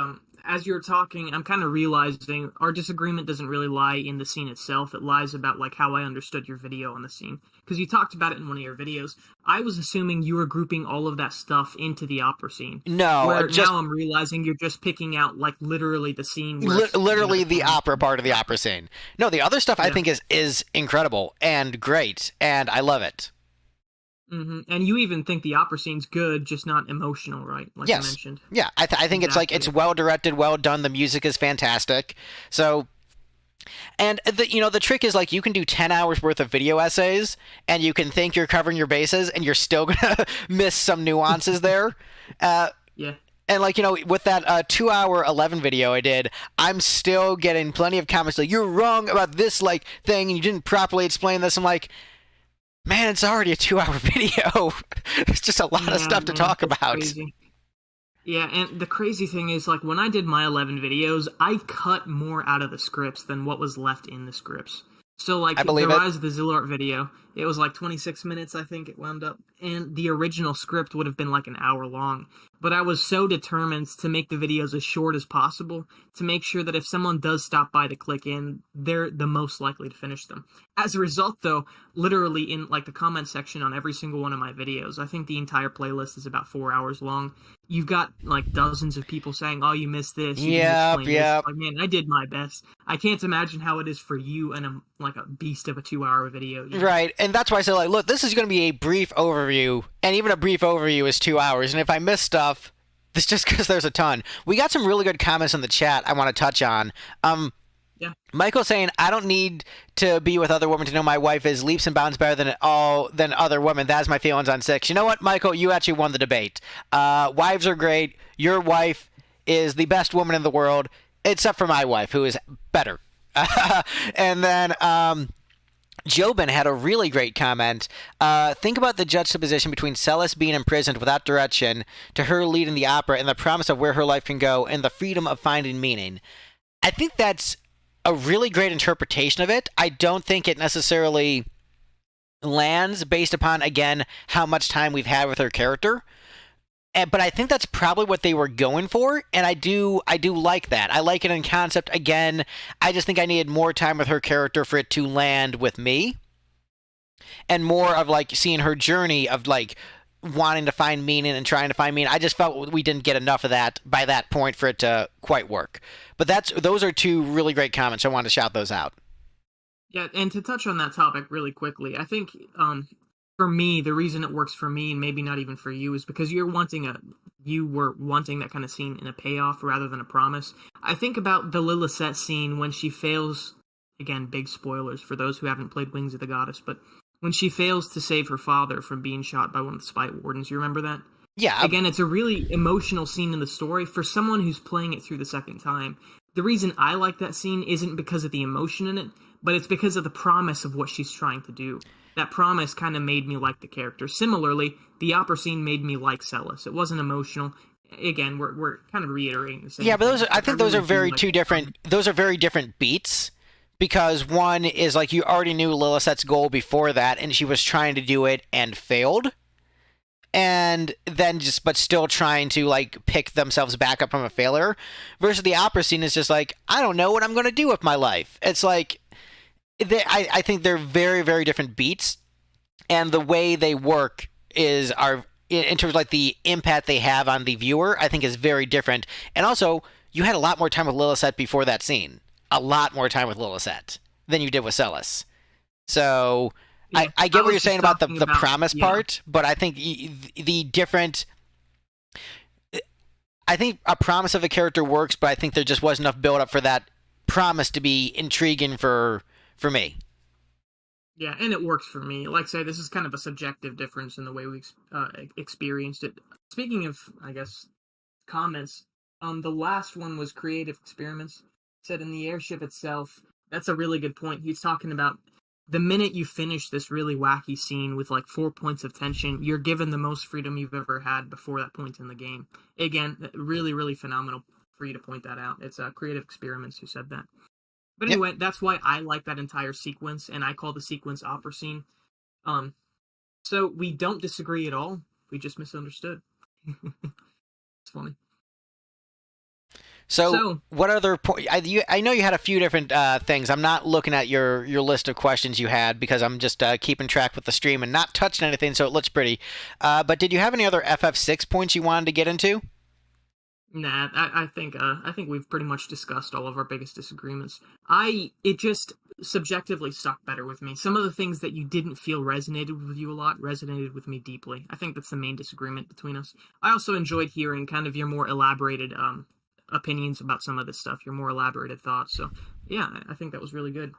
as you're talking, I'm kind of realizing our disagreement doesn't really lie in the scene itself. It lies about like how I understood your video on the scene because you talked about it in one of your videos. I was assuming you were grouping all of that stuff into the opera scene. No, Where just now I'm realizing you're just picking out like literally the scene where literally the opera part of the opera scene. No, the other stuff I Yeah. think is incredible and great, and I love it. And you even think the opera scene's good, just not emotional, right? Like you Yes. mentioned. Yeah, I think it's like it's Exactly. well directed, well done. The music is fantastic. So, and the trick is like you can do 10 hours worth of video essays, and you can think you're covering your bases, and you're still gonna miss some nuances there. Uh, Yeah. and like with that 2-hour 11 video I did, I'm still getting plenty of comments like you're wrong about this like thing, and you didn't properly explain this. I'm like, man, it's already a 2-hour video. It's just a lot of Yeah, stuff to man, talk it's about. crazy. Yeah, and the crazy thing is, like, when I did my 11 videos, I cut more out of the scripts than what was left in the scripts. So, like, I the believe it. Rise of the Zillart video, it was like 26 minutes, I think it wound up. And the original script would have been like an hour long. But I was so determined to make the videos as short as possible to make sure that if someone does stop by to click in, they're the most likely to finish them. As a result, though, literally in like the comment section on every single one of my videos, I think the entire playlist is about 4 hours long. You've got like dozens of people saying, "Oh, you missed this. You didn't Yep, explain this." yep. It's like, man, I did my best. I can't imagine how it is for you and like a beast of a 2-hour video. Right, and that's why I said, like, look, this is going to be a brief overview, and even a brief overview is 2 hours, and if I miss stuff, it's just because there's a ton. We got some really good comments in the chat I want to touch on. Yeah. Michael saying, I don't need to be with other women to know my wife is leaps and bounds better than other women. That's my feelings on six. You know what, Michael? You actually won the debate. Wives are great. Your wife is the best woman in the world, except for my wife, who is better. And then Jobin had a really great comment. Think about the juxtaposition between Celes being imprisoned without direction to her leading the opera and the promise of where her life can go and the freedom of finding meaning. I think that's a really great interpretation of it. I don't think it necessarily lands based upon, again, how much time we've had with her character. But I think that's probably what they were going for, and I do like that. I like it in concept. Again, I just think I needed more time with her character for it to land with me, and more of like seeing her journey of like wanting to find meaning and trying to find meaning. I just felt we didn't get enough of that by that point for it to quite work. But those are two really great comments. I wanted to shout those out. Yeah, and to touch on that topic really quickly, I think for me, the reason it works for me and maybe not even for you is because you were wanting that kind of scene in a payoff rather than a promise. I think about the Lilith scene when she fails, again, big spoilers for those who haven't played Wings of the Goddess, but when she fails to save her father from being shot by one of the Spite Wardens, you remember that? Yeah. Again, it's a really emotional scene in the story for someone who's playing it through the second time. The reason I like that scene isn't because of the emotion in it, but it's because of the promise of what she's trying to do. That promise kind of made me like the character. Similarly, the opera scene made me like Celes. It wasn't emotional. Again, we're kind of reiterating the same. Yeah, but thing, I think those really are very do like two different. Those are very different beats. Because one is like you already knew Lilith's goal before that, and she was trying to do it and failed, and then but still trying to like pick themselves back up from a failure. Versus the opera scene is just like, I don't know what I'm going to do with my life. It's like I think they're very, very different beats, and the way they work are in terms of like the impact they have on the viewer. I think is very different, and also you had a lot more time with Lilith before that scene. A lot more time with Lilith than you did with Celes. So Yeah, I get what you're was saying just about talking the promise yeah. part, but I think the different. I think a promise of a character works, but I think there just wasn't enough build up for that promise to be intriguing for me. Yeah, and it works for me. Like I say, this is kind of a subjective difference in the way we experienced it. Speaking of, I guess, comments, the last one was creative experiments. Said in the airship itself, that's a really good point. He's talking about the minute you finish this really wacky scene with like 4 points of tension, you're given the most freedom you've ever had before that point in the game. Again, really, really phenomenal for you to point that out. It's creative experiments who said that. But Yep. anyway, that's why I like that entire sequence, and I call the sequence opera scene. Um, so we don't disagree at all. We just misunderstood. It's funny. So, So what other point? I know you had a few different things. I'm not looking at your list of questions you had because I'm just keeping track with the stream and not touching anything, so it looks pretty. But did you have any other FF6 points you wanted to get into? nah, I think we've pretty much discussed all of our biggest disagreements. It just subjectively stuck better with me. Some of the things that you didn't feel resonated with you a lot resonated with me deeply. I think that's the main disagreement between us. I also enjoyed hearing kind of your more elaborated opinions about some of this stuff, your more elaborated thoughts. So yeah, I think that was really good.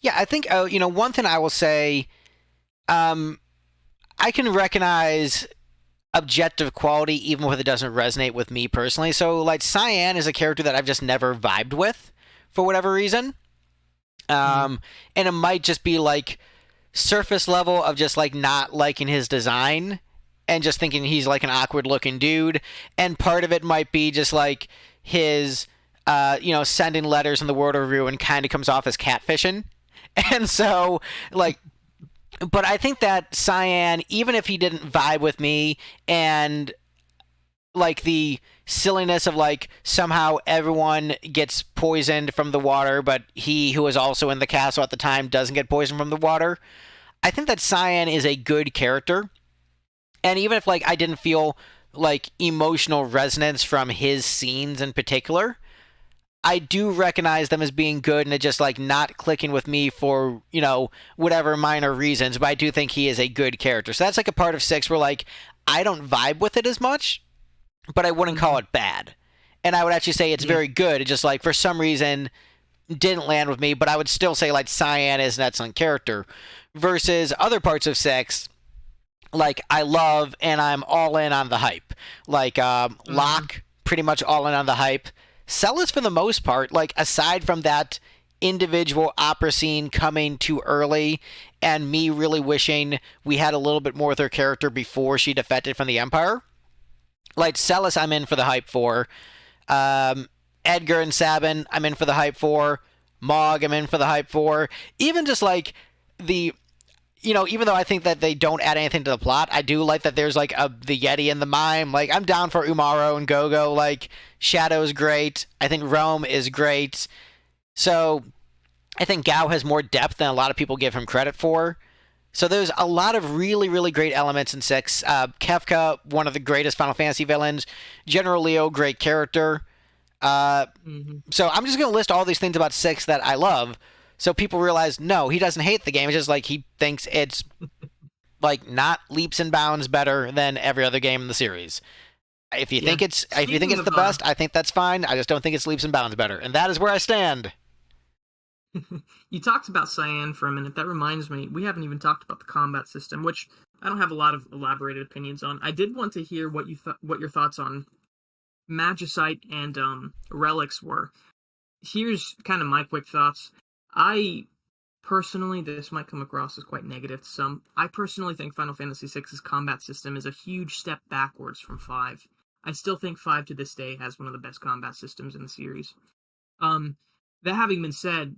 Yeah, I think one thing I will say, I can recognize objective quality even if it doesn't resonate with me personally. So like Cyan is a character that I've just never vibed with for whatever reason. Mm-hmm. And it might just be like surface level of just like not liking his design and just thinking he's like an awkward looking dude. And part of it might be just like his sending letters in the world review and kind of comes off as catfishing. And so like but I think that Cyan, even if he didn't vibe with me and like the silliness of like somehow everyone gets poisoned from the water, but he who was also in the castle at the time doesn't get poisoned from the water. I think that Cyan is a good character. And even if like I didn't feel like emotional resonance from his scenes in particular, I do recognize them as being good and it just like not clicking with me for, whatever minor reasons, but I do think he is a good character. So that's like a part of 6 where like I don't vibe with it as much, but I wouldn't call Mm-hmm. it bad. And I would actually say it's Yeah. very good. It just like for some reason didn't land with me, but I would still say like Cyan is an excellent character versus other parts of 6 like I love and I'm all in on the hype. Like Mm-hmm. Locke, pretty much all in on the hype. Celes, for the most part, like aside from that individual opera scene coming too early and me really wishing we had a little bit more with her character before she defected from the Empire, like Celes, I'm in for the hype for. Um, Edgar and Sabin, I'm in for the hype for. Mog, I'm in for the hype for. Even just like the even though I think that they don't add anything to the plot, I do like that there's like the Yeti and the Mime. Like I'm down for Umaro and Gogo. Like Shadow's great. I think Rome is great. So I think Gao has more depth than a lot of people give him credit for. So there's a lot of really, really great elements in 6. Kefka, one of the greatest Final Fantasy villains. General Leo, great character. Uh, Mm-hmm. so I'm just going to list all these things about 6 that I love. So people realize, no, he doesn't hate the game. It's just like he thinks it's like not leaps and bounds better than every other game in the series. Yeah. If you think Speaking it's of the best, I think that's fine. I just don't think it's leaps and bounds better, and that is where I stand. you talked about Cyan for a minute. That reminds me, we haven't even talked about the combat system, which I don't have a lot of elaborated opinions on. I did want to hear what your thoughts on Magicite and relics were. Here's kind of my quick thoughts. I personally, this might come across as quite negative to some. I personally think Final Fantasy VI's combat system is a huge step backwards from 5. I still think 5 to this day has one of the best combat systems in the series. Um, that having been said,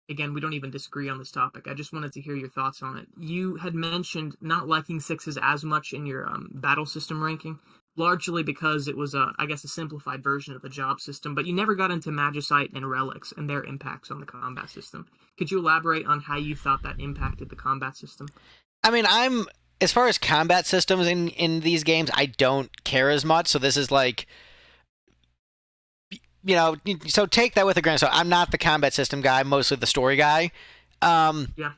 again, we don't even disagree on this topic. I just wanted to hear your thoughts on it. You had mentioned not liking 6s as much in your battle system ranking, largely because it was, I guess, a simplified version of the job system, but you never got into Magicite and Relics and their impacts on the combat system. Could you elaborate on how you thought that impacted the combat system? I mean, I'm as far as combat systems in these games, I don't care as much. So this is like, so take that with a grain of salt. I'm not the combat system guy, I'm mostly the story guy. Um, Yeah.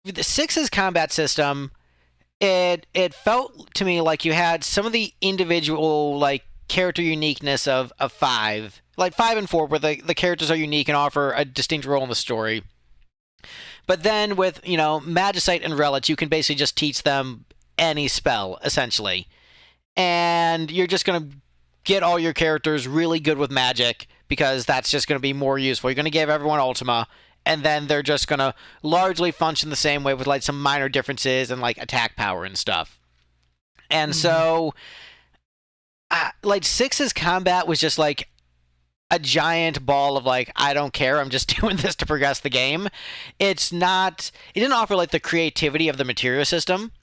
the 6's combat system, it felt to me like you had some of the individual like character uniqueness of 5, like 5 and 4, where the characters are unique and offer a distinct role in the story. But then with, Magicite and Relics, you can basically just teach them any spell, essentially. And you're just going to get all your characters really good with magic because that's just going to be more useful. You're going to give everyone Ultima, and then they're just going to largely function the same way with like some minor differences and like attack power and stuff. And so, like, 6's combat was just like a giant ball of like, I don't care, I'm just doing this to progress the game. It didn't offer like the creativity of the materia system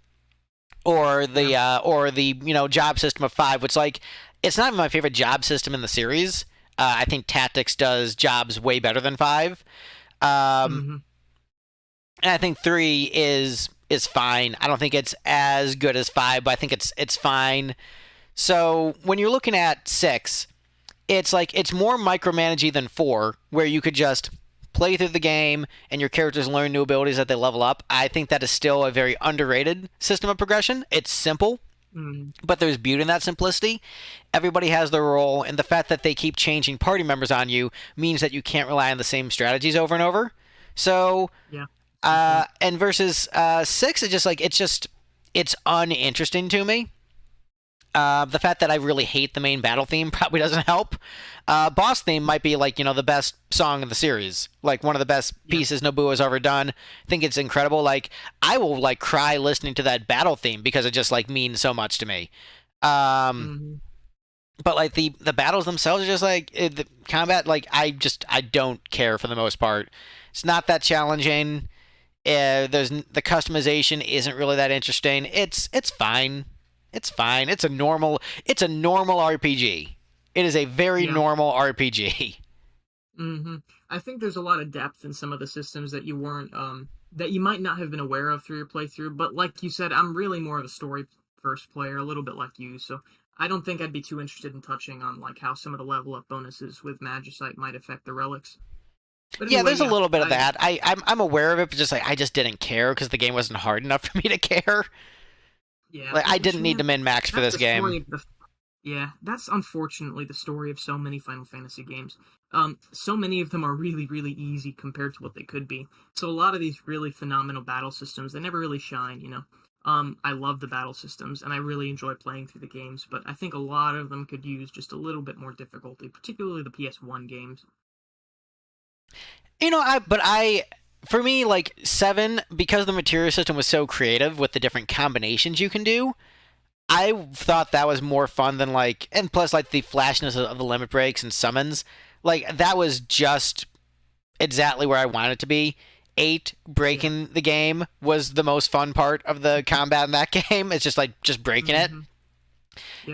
or the job system of 5, which like it's not my favorite job system in the series. I think Tactics does jobs way better than 5. And I think 3 is fine. I don't think it's as good as 5, but I think it's fine. So when you're looking at 6, it's like it's more micromanagey than 4, where you could just play through the game and your characters learn new abilities that they level up. I think that is still a very underrated system of progression. It's simple, but there's beauty in that simplicity. Everybody has their role, and the fact that they keep changing party members on you means that you can't rely on the same strategies over and over. So, and versus 6, it's uninteresting to me. The fact that I really hate the main battle theme probably doesn't help. Boss theme might be like, the best song in the series. Like one of the best pieces Nobuo has ever done. I think it's incredible. Like I will like cry listening to that battle theme because it just like means so much to me. But like the battles themselves are just like the combat. Like I don't care for the most part. It's not that challenging. The customization isn't really that interesting. It's fine. It's fine. It's a normal RPG. It is a very normal RPG. I think there's a lot of depth in some of the systems that you weren't that you might not have been aware of through your playthrough. But like you said, I'm really more of a story first player, a little bit like you. So I don't think I'd be too interested in touching on like how some of the level up bonuses with Magicite might affect the relics. But anyway, there's a little bit of that. I'm aware of it, but just like I just didn't care because the game wasn't hard enough for me to care. Yeah, like I didn't need to min-max for this game. That's unfortunately the story of so many Final Fantasy games. So many of them are really, really easy compared to what they could be. So a lot of these really phenomenal battle systems, they never really shine, I love the battle systems, and I really enjoy playing through the games, but I think a lot of them could use just a little bit more difficulty, particularly the PS1 games. For me, like 7, because the materia system was so creative with the different combinations you can do, I thought that was more fun than and plus like the flashiness of the limit breaks and summons, like that was just exactly where I wanted it to be. 8 breaking the game was the most fun part of the combat in that game. It's just breaking it.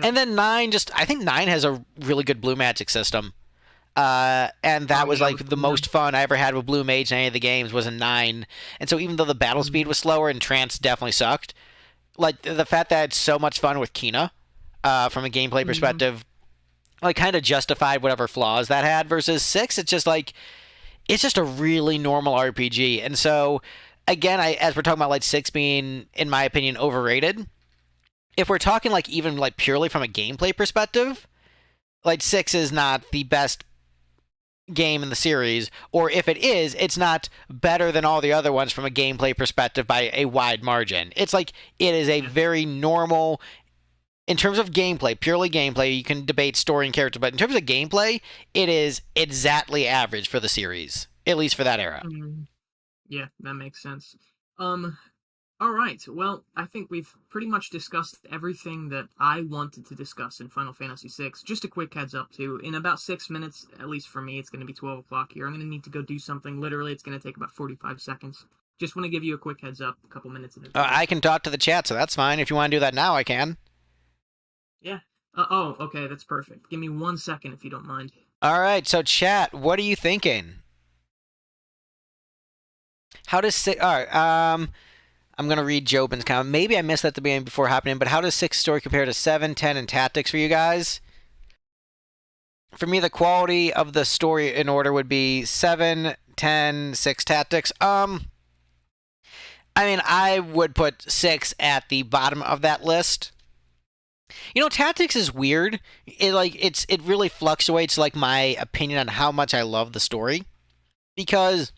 And then 9, I think 9 has a really good blue magic system. And that was the most fun I ever had with Blue Mage in any of the games was in 9. And so even though the battle speed was slower and Trance definitely sucked, like the fact that I had so much fun with Kina, from a gameplay perspective, kind of justified whatever flaws that had. Versus 6, it's just a really normal RPG. And so again, as we're talking about 6 being, in my opinion, overrated, if we're talking even purely from a gameplay perspective, 6 is not the best game in the series, or if it is, it's not better than all the other ones from a gameplay perspective by a wide margin. It is a very normal, in terms of gameplay, purely gameplay, you can debate story and character, but in terms of gameplay, it is exactly average for the series, at least for that era. Yeah, that makes sense. All right. Well, I think we've pretty much discussed everything that I wanted to discuss in Final Fantasy VI. Just a quick heads up, too. In about 6 minutes, at least for me, it's going to be 12 o'clock here. I'm going to need to go do something. Literally, it's going to take about 45 seconds. Just want to give you a quick heads up, a couple minutes in advance. I can talk to the chat, so that's fine. If you want to do that now, I can. Yeah. Okay, that's perfect. Give me 1 second, if you don't mind. All right, so chat, what are you thinking? How does... All right, I'm going to read Jobin's comment. Maybe I missed that at the beginning before happening, but how does 6 story compare to 7, 10, and Tactics for you guys? For me, the quality of the story in order would be 7, 10, 6 Tactics. I mean, I would put 6 at the bottom of that list. Tactics is weird. It really fluctuates, my opinion on how much I love the story. Because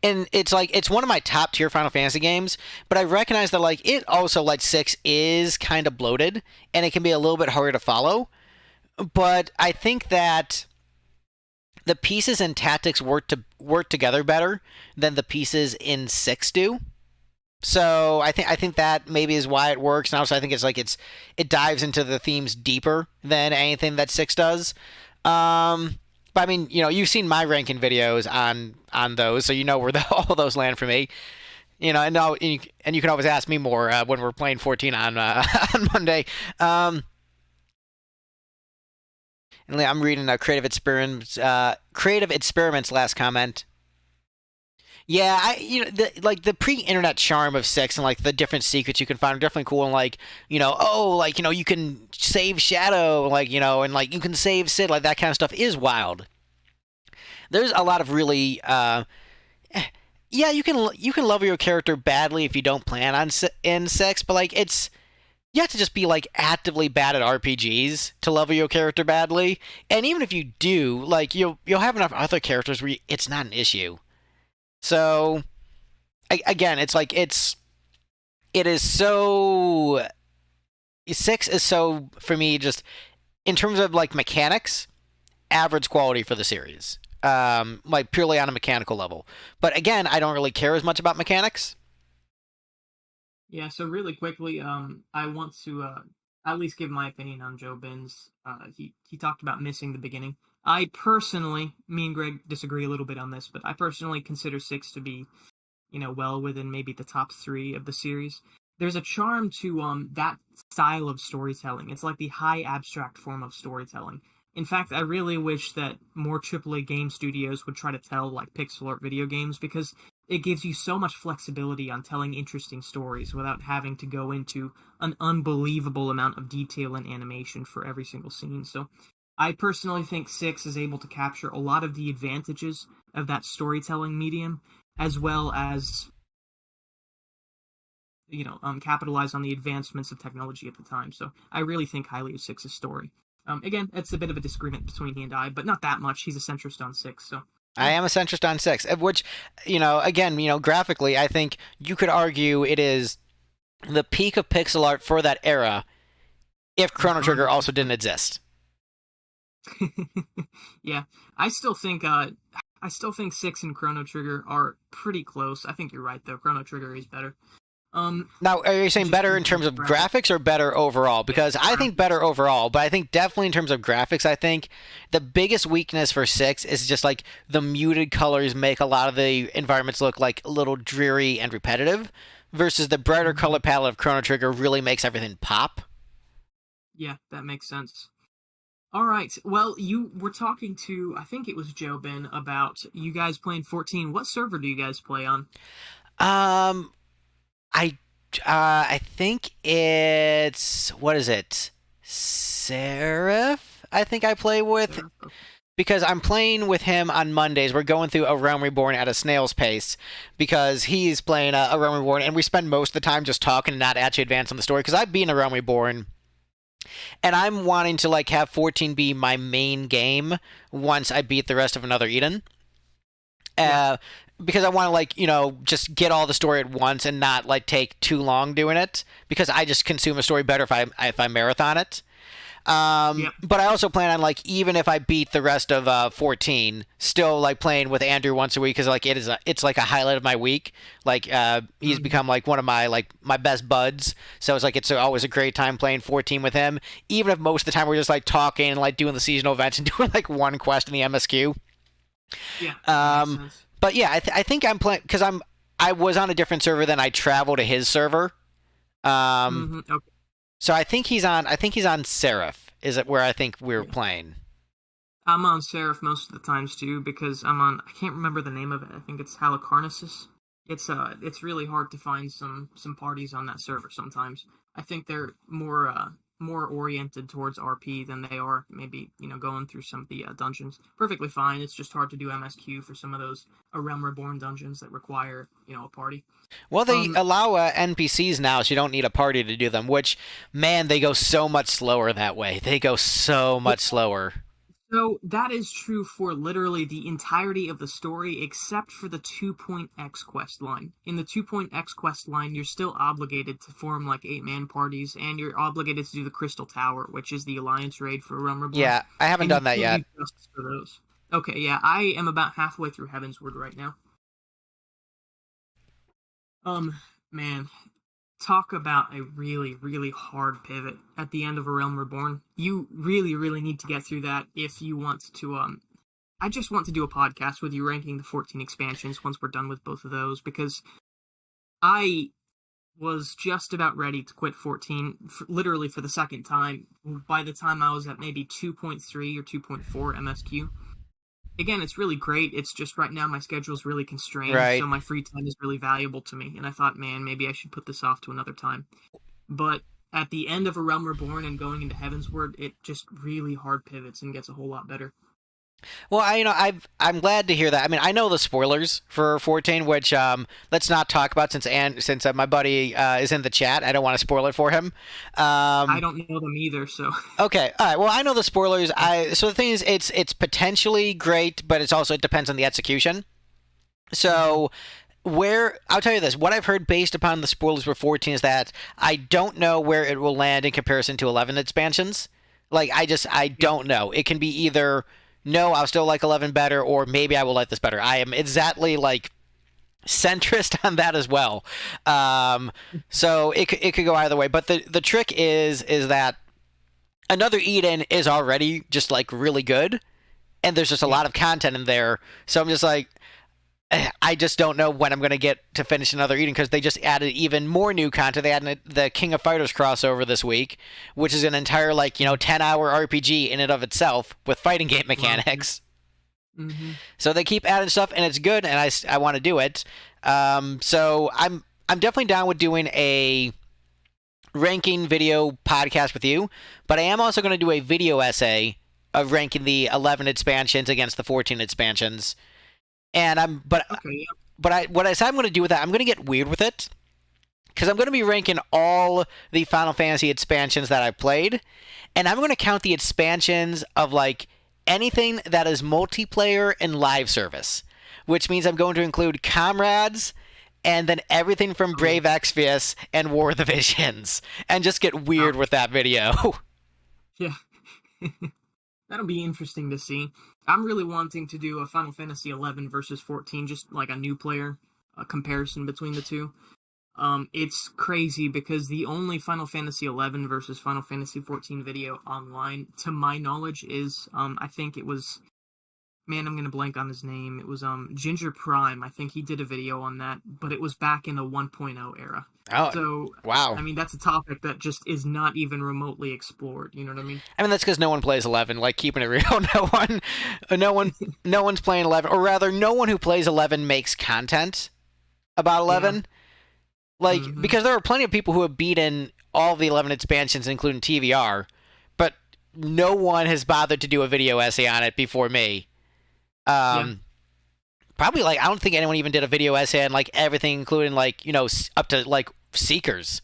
And it's like it's one of my top tier Final Fantasy games, but I recognize that like it also like 6 is kind of bloated and it can be a little bit harder to follow. But I think that the pieces and tactics work together better than the pieces in 6 do. So I think that maybe is why it works. And also I think it's like it dives into the themes deeper than anything that 6 does. But I mean, you've seen my ranking videos on those, so you know where all those land for me. And you can always ask me more when we're playing 14 on on Monday. And I'm reading Creative Experiments last comment. Yeah, the pre-internet charm of 6 and like the different secrets you can find are definitely cool. And like, you can save Shadow, and like you can save Sid, like that kind of stuff is wild. There's a lot of really, yeah, you can love your character badly if you don't plan on in 6, but like you have to just be like actively bad at RPGs to love your character badly. And even if you do, like you'll have enough other characters where it's not an issue. So, again, it's like it is so 6 is so for me just in terms of like mechanics, average quality for the series. Like purely on a mechanical level. But again, I don't really care as much about mechanics. Yeah, so really quickly, I want to at least give my opinion on Joe Bin's. He talked about missing the beginning. I personally, me and Greg disagree a little bit on this, but I personally consider 6 to be, well within maybe the top 3 of the series. There's a charm to that style of storytelling. It's like the high abstract form of storytelling. In fact, I really wish that more AAA game studios would try to tell like pixel art video games, because it gives you so much flexibility on telling interesting stories without having to go into an unbelievable amount of detail and animation for every single scene. So I personally think 6 is able to capture a lot of the advantages of that storytelling medium, as well as capitalize on the advancements of technology at the time. So I really think highly of 6's story. Again, it's a bit of a disagreement between he and I, but not that much. He's a centrist on 6, so. I am a centrist on 6, which, again, graphically, I think you could argue it is the peak of pixel art for that era if Chrono Trigger also didn't exist. Yeah, I still think 6 and Chrono Trigger are pretty close. I think you're right though. Chrono Trigger is better. Now, are you saying better in terms of graphics or better overall? Because I think better overall, but I think definitely in terms of graphics, I think the biggest weakness for 6 is just like the muted colors make a lot of the environments look like a little dreary and repetitive, versus the brighter color palette of Chrono Trigger really makes everything pop. Yeah, that makes sense. All right. Well, you were talking to, I think it was Joe Ben, about you guys playing 14. What server do you guys play on? I think it's, what is it? Seraph? I think I play with, because I'm playing with him on Mondays. We're going through A Realm Reborn at a snail's pace because he's playing A Realm Reborn, and we spend most of the time just talking and not actually advancing the story, because I've been A Realm Reborn and I'm wanting to like have 14 be my main game once I beat the rest of Another Eden. Because I want to like, just get all the story at once and not like take too long doing it, because I just consume a story better if I marathon it. But I also plan on like, even if I beat the rest of 14, still like playing with Andrew once a week, because like it's like a highlight of my week. Like he's become like one of my best buds, so it's like it's always a great time playing 14 with him, even if most of the time we're just like talking and like doing the seasonal events and doing like one quest in the MSQ. Yeah. But yeah, I think I'm playing because I was on a different server than I travel to his server. Okay. So I think he's on Seraph. Is it where I think we're playing? I'm on Seraph most of the times too, because I can't remember the name of it. I think it's Halicarnassus. It's really hard to find some parties on that server sometimes. I think they're more oriented towards RP than they are maybe going through some of the dungeons. Perfectly fine. It's just hard to do MSQ for some of those A Realm Reborn dungeons that require a party. Well, they allow NPCs now, so you don't need a party to do them. Which, man, they go so much slower that way. They go so much slower. So that is true for literally the entirety of the story, except for the 2.x quest line. In the 2.x quest line, you're still obligated to form like 8-man parties, and you're obligated to do the Crystal Tower, which is the Alliance raid for Realm Reborn. Yeah, I haven't And you done that can't yet. do justice for those. Okay, yeah, I am about halfway through Heavensward right now. Man, talk about a really, really hard pivot at the end of A Realm Reborn. You really, really need to get through that if you want to. I just want to do a podcast with you ranking the 14 expansions once we're done with both of those, because I was just about ready to quit 14, literally for the second time, by the time I was at maybe 2.3 or 2.4 MSQ. Again, it's really great. It's just right now my schedule is really constrained, Right. so my free time is really valuable to me. And I thought, man, maybe I should put this off to another time. But at the end of A Realm Reborn and going into Heavensward, it just really hard pivots and gets a whole lot better. Well, I'm glad to hear that. I mean, I know the spoilers for 14, which let's not talk about since my buddy is in the chat. I don't want to spoil it for him. I don't know them either, so Okay, all right. Well, I know the spoilers. So the thing is, it's potentially great, but it depends on the execution. So I'll tell you this, what I've heard based upon the spoilers for 14 is that I don't know where it will land in comparison to 11 expansions. Like, I don't know. It can be either, no, I'll still like 11 better, or maybe I will like this better. I am exactly like centrist on that as well. So it could go either way. But the trick is that Another Eden is already just like really good, and there's just a lot of content in there. So I'm just like, I just don't know when I'm going to get to finish Another Eden, because they just added even more new content. They added the King of Fighters crossover this week, which is an entire 10-hour RPG in and of itself with fighting game mechanics. Mm-hmm. So they keep adding stuff, and it's good, and I want to do it. So I'm definitely down with doing a ranking video podcast with you, but I am also going to do a video essay of ranking the 11 expansions against the 14 expansions. And what I said I'm going to do with that, I'm going to get weird with it, because I'm going to be ranking all the Final Fantasy expansions that I've played, and I'm going to count the expansions of anything that is multiplayer and live service, which means I'm going to include Comrades, and then everything from Brave Exvius and War of the Visions, and just get weird with that video. Yeah. That'll be interesting to see. I'm really wanting to do a Final Fantasy XI versus 14, just like a new player, a comparison between the two. It's crazy because the only Final Fantasy XI versus Final Fantasy XIV video online, to my knowledge, is, I think it was, man, I'm gonna blank on his name. It was Ginger Prime. I think he did a video on that, but it was back in the 1.0 era. Oh, so wow. I mean, that's a topic that just is not even remotely explored. You know what I mean? I mean, that's because no one plays 11. Like, keeping it real, no one's playing 11, or rather, no one who plays 11 makes content about 11. Yeah. Because there are plenty of people who have beaten all the 11 expansions, including TVR, but no one has bothered to do a video essay on it before me. Probably I don't think anyone even did a video essay on everything, including up to Seekers.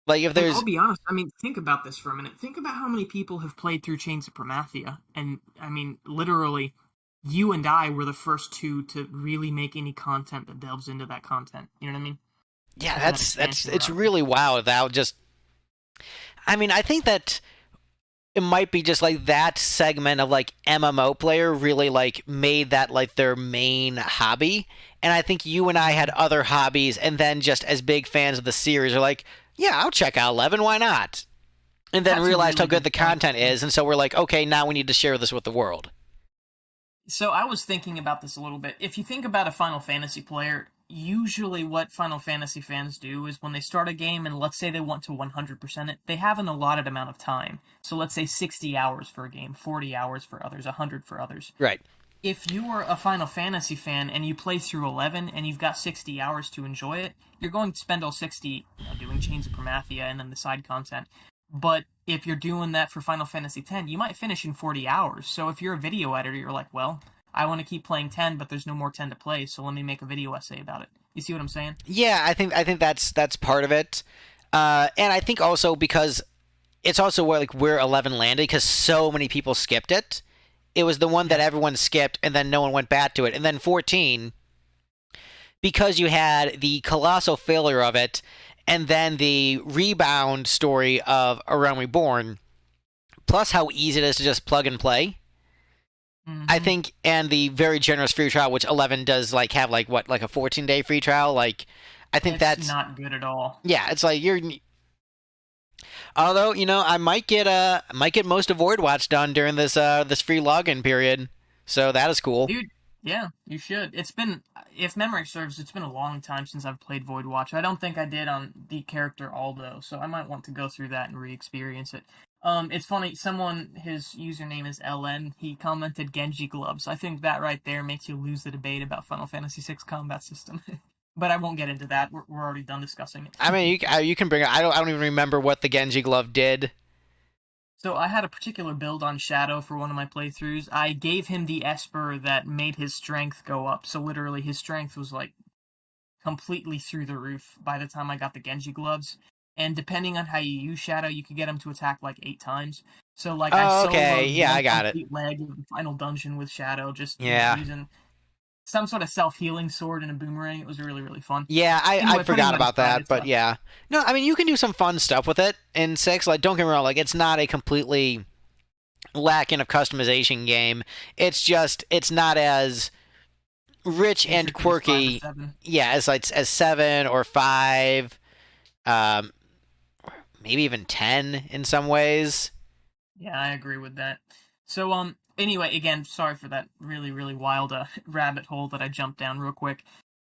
If there's, I'll be honest. I mean, think about this for a minute. Think about how many people have played through Chains of Promathia, and I mean, literally, you and I were the first two to really make any content that delves into that content. You know what I mean? Yeah, it's really wild. I mean, I think that it might be just that segment of MMO player really made that their main hobby, and I think you and I had other hobbies, and then just as big fans of the series are yeah, I'll check out 11, why not? And then realized how good the content is, and so we're okay, now we need to share this with the world. So I was thinking about this a little bit. If you think about a Final Fantasy player, usually what Final Fantasy fans do is when they start a game and let's say they want to 100% it, they have an allotted amount of time. So let's say 60 hours for a game, 40 hours for others, 100 for others. Right. If you are a Final Fantasy fan and you play through 11 and you've got 60 hours to enjoy it, you're going to spend all 60 doing Chains of Promathia and then the side content. But if you're doing that for Final Fantasy X, you might finish in 40 hours. So if you're a video editor, you're well, I want to keep playing 10, but there's no more 10 to play, so let me make a video essay about it. You see what I'm saying? Yeah, I think that's part of it. And I think also because it's also where 11 landed, because so many people skipped it. it was the one that everyone skipped, and then no one went back to it. And then 14, because you had the colossal failure of it, and then the rebound story of A Realm Reborn, plus how easy it is to just plug and play. I think, and the very generous free trial, which 11 does have a 14-day free trial. Like, I think that's not good at all. Yeah, it's like you're. Although, I might get most of Voidwatch done during this free login period, so that is cool. Dude, yeah, you should. It's been, if memory serves, it's been a long time since I've played Voidwatch. I don't think I did on the character Aldo, so I might want to go through that and re-experience it. It's funny, his username is LN, he commented Genji Gloves. I think that right there makes you lose the debate about Final Fantasy VI combat system. But I won't get into that. We're already done discussing it. I mean, you can bring it. I don't even remember what the Genji Glove did. So I had a particular build on Shadow for one of my playthroughs. I gave him the Esper that made his strength go up. So literally his strength was completely through the roof by the time I got the Genji Gloves. And depending on how you use Shadow, you could get him to attack 8 times. So I soloed I got it. Leg of the final dungeon with Shadow, just using some sort of self-healing sword and a boomerang. It was really, really fun. Yeah, I forgot about that, but yeah. No, I mean, you can do some fun stuff with it in 6. Don't get me wrong, it's not a completely lacking of customization game. It's just, it's not as rich and quirky, as 7 or 5, maybe even 10 in some ways. Yeah, I agree with that. So, anyway, again, sorry for that really, really wild rabbit hole that I jumped down real quick.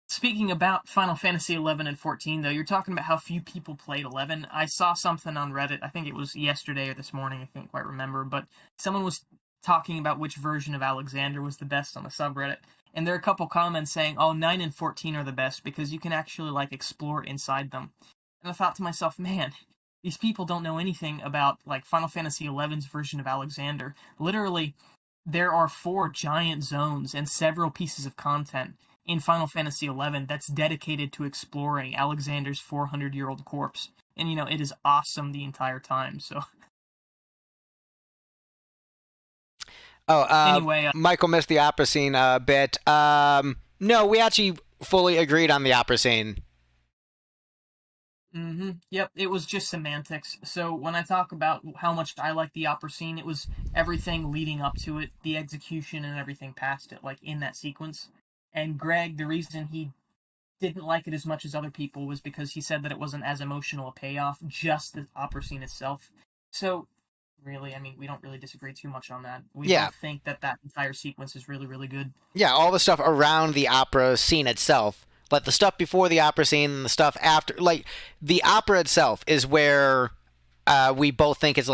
Speaking about Final Fantasy 11 and 14, though, you're talking about how few people played 11. I saw something on Reddit, I think it was yesterday or this morning, I can't quite remember, but someone was talking about which version of Alexander was the best on the subreddit, and there are a couple comments saying, 9 and 14 are the best because you can actually, explore inside them. And I thought to myself, man, these people don't know anything about, Final Fantasy XI's version of Alexander. Literally, there are 4 giant zones and several pieces of content in Final Fantasy XI that's dedicated to exploring Alexander's 400-year-old corpse. And, it is awesome the entire time, so... Anyway, Michael missed the opera scene a bit. No, we actually fully agreed on the opera scene. Yep, it was just semantics. So when I talk about how much I like the opera scene, it was everything leading up to it, the execution and everything past it, in that sequence. And Greg, the reason he didn't like it as much as other people was because he said that it wasn't as emotional a payoff, just the opera scene itself. So, really, I mean, we don't really disagree too much on that. We both think that entire sequence is really, really good. Yeah, all the stuff around the opera scene itself. The stuff before the opera scene and the stuff after, the opera itself is where we both think it's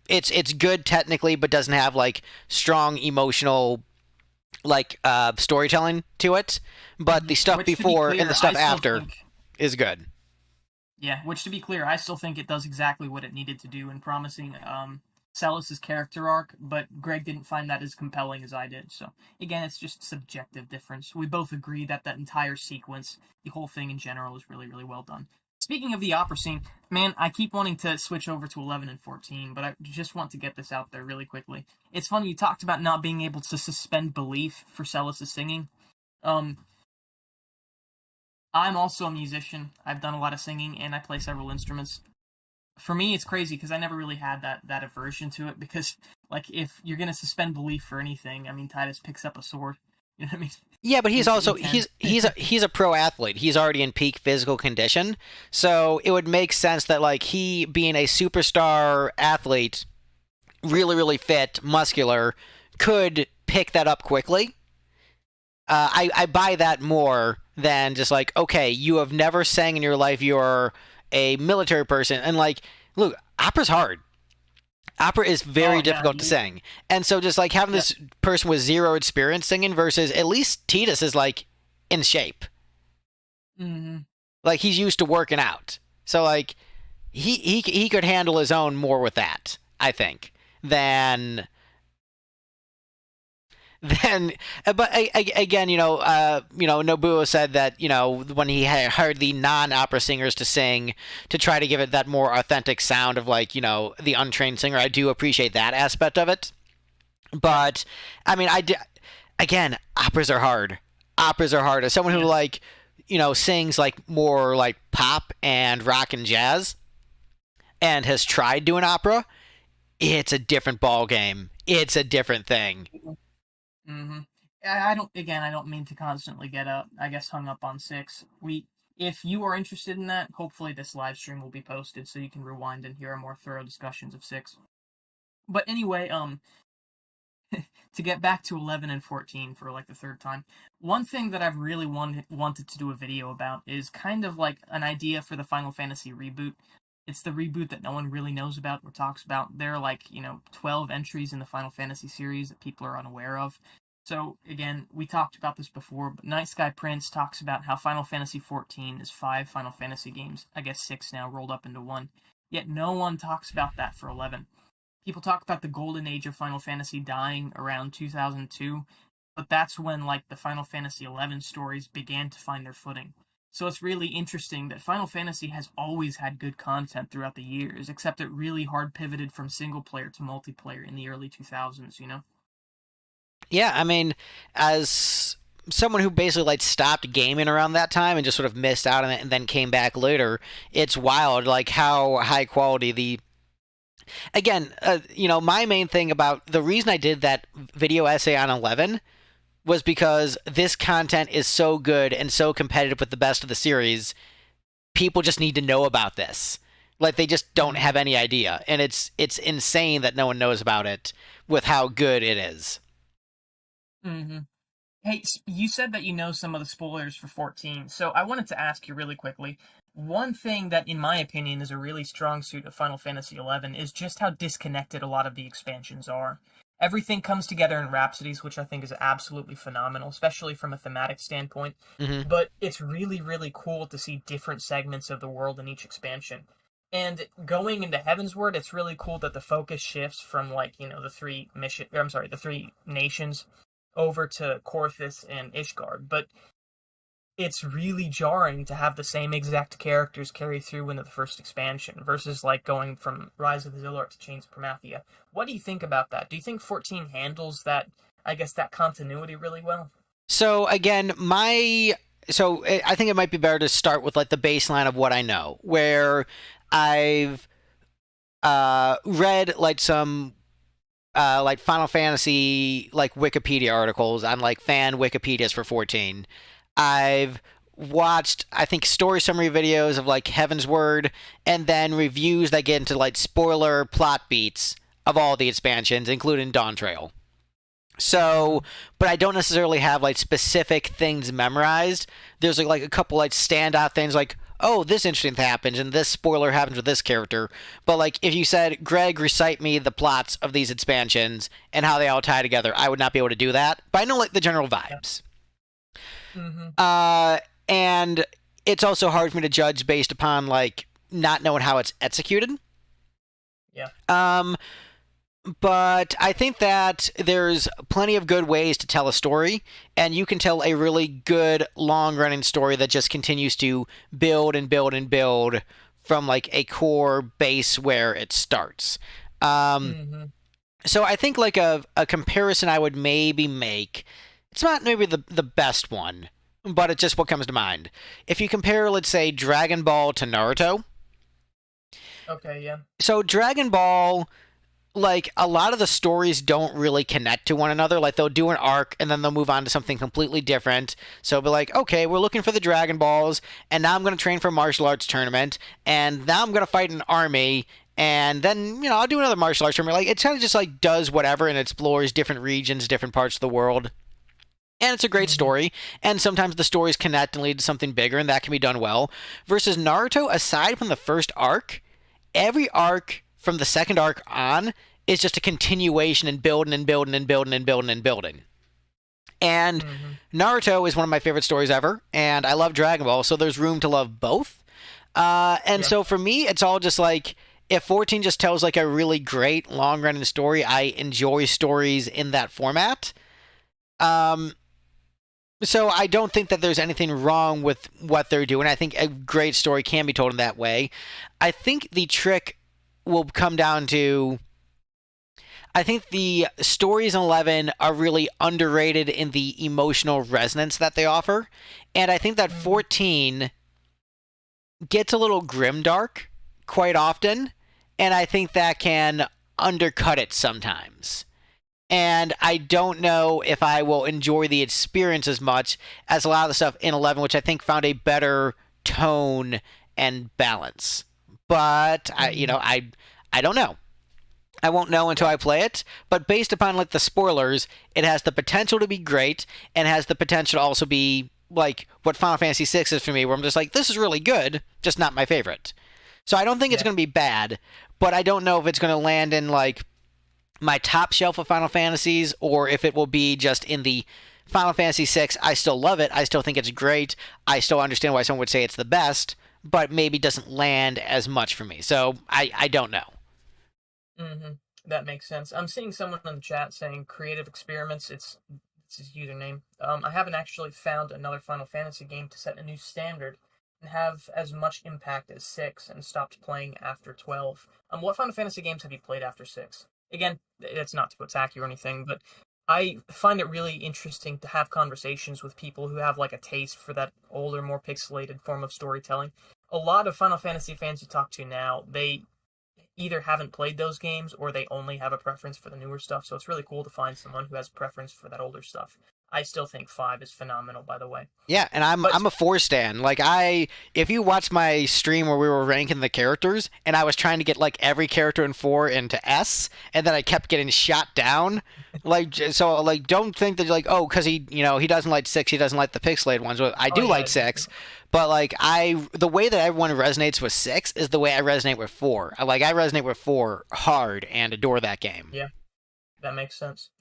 it's good technically, but doesn't have strong emotional storytelling to it. But the stuff before and the stuff after is good. Yeah, which, to be clear, I still think it does exactly what it needed to do in promising Celes' character arc, but Greg didn't find that as compelling as I did. So, again, it's just subjective difference. We both agree that entire sequence, the whole thing in general, is really, really well done. Speaking of the opera scene, man, I keep wanting to switch over to 11 and 14, but I just want to get this out there really quickly. It's funny, you talked about not being able to suspend belief for Celes' singing. I'm also a musician. I've done a lot of singing, and I play several instruments. For me, it's crazy because I never really had that aversion to it because, if you're going to suspend belief for anything, I mean, Titus picks up a sword. You know what I mean? Yeah, but he's also, he's a pro athlete. He's already in peak physical condition. So it would make sense that, he being a superstar athlete, really, really fit, muscular, could pick that up quickly. I buy that more than just okay, you have never sang in your life, you're a military person, and look, opera's hard. Opera is very difficult to sing, and so just having this person with zero experience singing versus at least Titus is in shape. He's used to working out, so he could handle his own more with that, I think, than. But again, Nobuo said that, when he hired the non-opera singers to sing to try to give it that more authentic sound of the untrained singer, I do appreciate that aspect of it. Yeah. But I mean, again, operas are hard. Operas are hard. As someone who Yes. like, sings like more like pop and rock and jazz, and has tried doing opera, it's a different ball game. It's a different thing. Mm-hmm. I don't. Again, I don't mean to constantly get I guess, hung up on six. If you are interested in that, hopefully this live stream will be posted so you can rewind and hear a more thorough discussions of six. But anyway, to get back to 11 and 14 for like the third time, one thing that I've really wanted to do a video about is kind of like an idea for the Final Fantasy reboot. It's the reboot that no one really knows about or talks about. There are like, 12 entries in the Final Fantasy series that people are unaware of. So again, we talked about this before, but Night Sky Prince talks about how Final Fantasy XIV is 5 Final Fantasy games, I guess 6 now rolled up into one. Yet no one talks about that for 11. People talk about the golden age of Final Fantasy dying around 2002, but that's when like the Final Fantasy XI stories began to find their footing. So it's really interesting that Final Fantasy has always had good content throughout the years, except it really hard pivoted from single player to multiplayer in the early 2000s, Yeah, I mean, as someone who basically like stopped gaming around that time and just sort of missed out on it and then came back later, it's wild like how high quality the again, my main thing about the reason I did that video essay on 11 was because this content is so good and so competitive with the best of the series. People just need to know about this. Like they just don't have any idea, and it's insane that no one knows about it with how good it is. Mm-hmm. Hey, you said that you know some of the spoilers for 14, so I wanted to ask you really quickly. One thing that, in my opinion, is a really strong suit of Final Fantasy XI is just how disconnected a lot of the expansions are. Everything comes together in Rhapsodies, which I think is absolutely phenomenal, especially from a thematic standpoint. Mm-hmm. But it's really, really cool to see different segments of the world in each expansion. And going into Heavensward, it's really cool that the focus shifts from the the three nations over to Corthus and Ishgard, but it's really jarring to have the same exact characters carry through into the first expansion versus like going from Rise of the Zilart to Chains of Promathia. What do you think about that? Do you think 14 handles that, I guess, that continuity really well? So again, I think it might be better to start with like the baseline of what I know, where I've read like some like Final Fantasy like Wikipedia articles on like fan Wikipedias for 14. I've watched I think story summary videos of like Heavensward and then reviews that get into like spoiler plot beats of all the expansions, including Dawn Trail. So, but I don't necessarily have like specific things memorized. There's like a couple like standout things like, oh, this interesting thing happens and this spoiler happens with this character. But like if you said, Greg, recite me the plots of these expansions and how they all tie together, I would not be able to do that. But I know like the general vibes. Mm-hmm. And it's also hard for me to judge based upon like not knowing how it's executed. Yeah. But I think that there's plenty of good ways to tell a story, and you can tell a really good long-running story that just continues to build and build and build from like a core base where it starts. Mm-hmm. So I think like a comparison I would maybe make, it's not maybe the best one, but it's just what comes to mind. If you compare, let's say, Dragon Ball to Naruto. Okay, yeah. So Dragon Ball, like a lot of the stories don't really connect to one another. Like they'll do an arc and then they'll move on to something completely different. So it'll be like, okay, we're looking for the Dragon Balls, and now I'm going to train for a martial arts tournament, and now I'm going to fight an army, and then I'll do another martial arts tournament. Like it kind of just like does whatever and explores different regions, different parts of the world. And it's a great Mm-hmm. story, and sometimes the stories connect and lead to something bigger, and that can be done well. Versus Naruto, aside from the first arc, every arc from the second arc on is just a continuation and building and building and building and building and building. And Mm-hmm. Naruto is one of my favorite stories ever, and I love Dragon Ball, so there's room to love both. And Yeah. so for me, it's all just like, if 14 just tells like a really great long-running story, I enjoy stories in that format. So I don't think that there's anything wrong with what they're doing. I think a great story can be told in that way. I think the trick will come down to, I think the stories in 11 are really underrated in the emotional resonance that they offer. And I think that Mm, 14 gets a little grimdark quite often. And I think that can undercut it sometimes. And I don't know if I will enjoy the experience as much as a lot of the stuff in 11, which I think found a better tone and balance. But mm, I don't know. I won't know until yeah. I play it, but based upon like the spoilers, it has the potential to be great and has the potential to also be like what Final Fantasy VI is for me, where I'm just like, this is really good, just not my favorite. So I don't think it's Yeah. going to be bad, but I don't know if it's going to land in like my top shelf of Final Fantasies or if it will be just in the Final Fantasy VI. I still love it. I still think it's great. I still understand why someone would say it's the best, but maybe doesn't land as much for me. So I don't know. hmm That makes sense. I'm seeing someone in the chat saying creative experiments. It's his username. I haven't actually found another Final Fantasy game to set a new standard and have as much impact as six, and stopped playing after 12. What Final Fantasy games have you played after six? Again, it's not to attack you or anything, but I find it really interesting to have conversations with people who have like a taste for that older, more pixelated form of storytelling. A lot of Final Fantasy fans you talk to now, they either haven't played those games or they only have a preference for the newer stuff. So it's really cool to find someone who has preference for that older stuff. I still think five is phenomenal, by the way. Yeah, and I'm But I'm a four stan. Like if you watch my stream where we were ranking the characters, and I was trying to get like every character in four into S, and then I kept getting shot down. So like don't think that like oh because he doesn't like six, he doesn't like the pixelated ones. Well, I oh do like yeah, six, but like the way that everyone resonates with six is the way I resonate with four. I resonate with four hard and adore that game. yeah, that makes sense.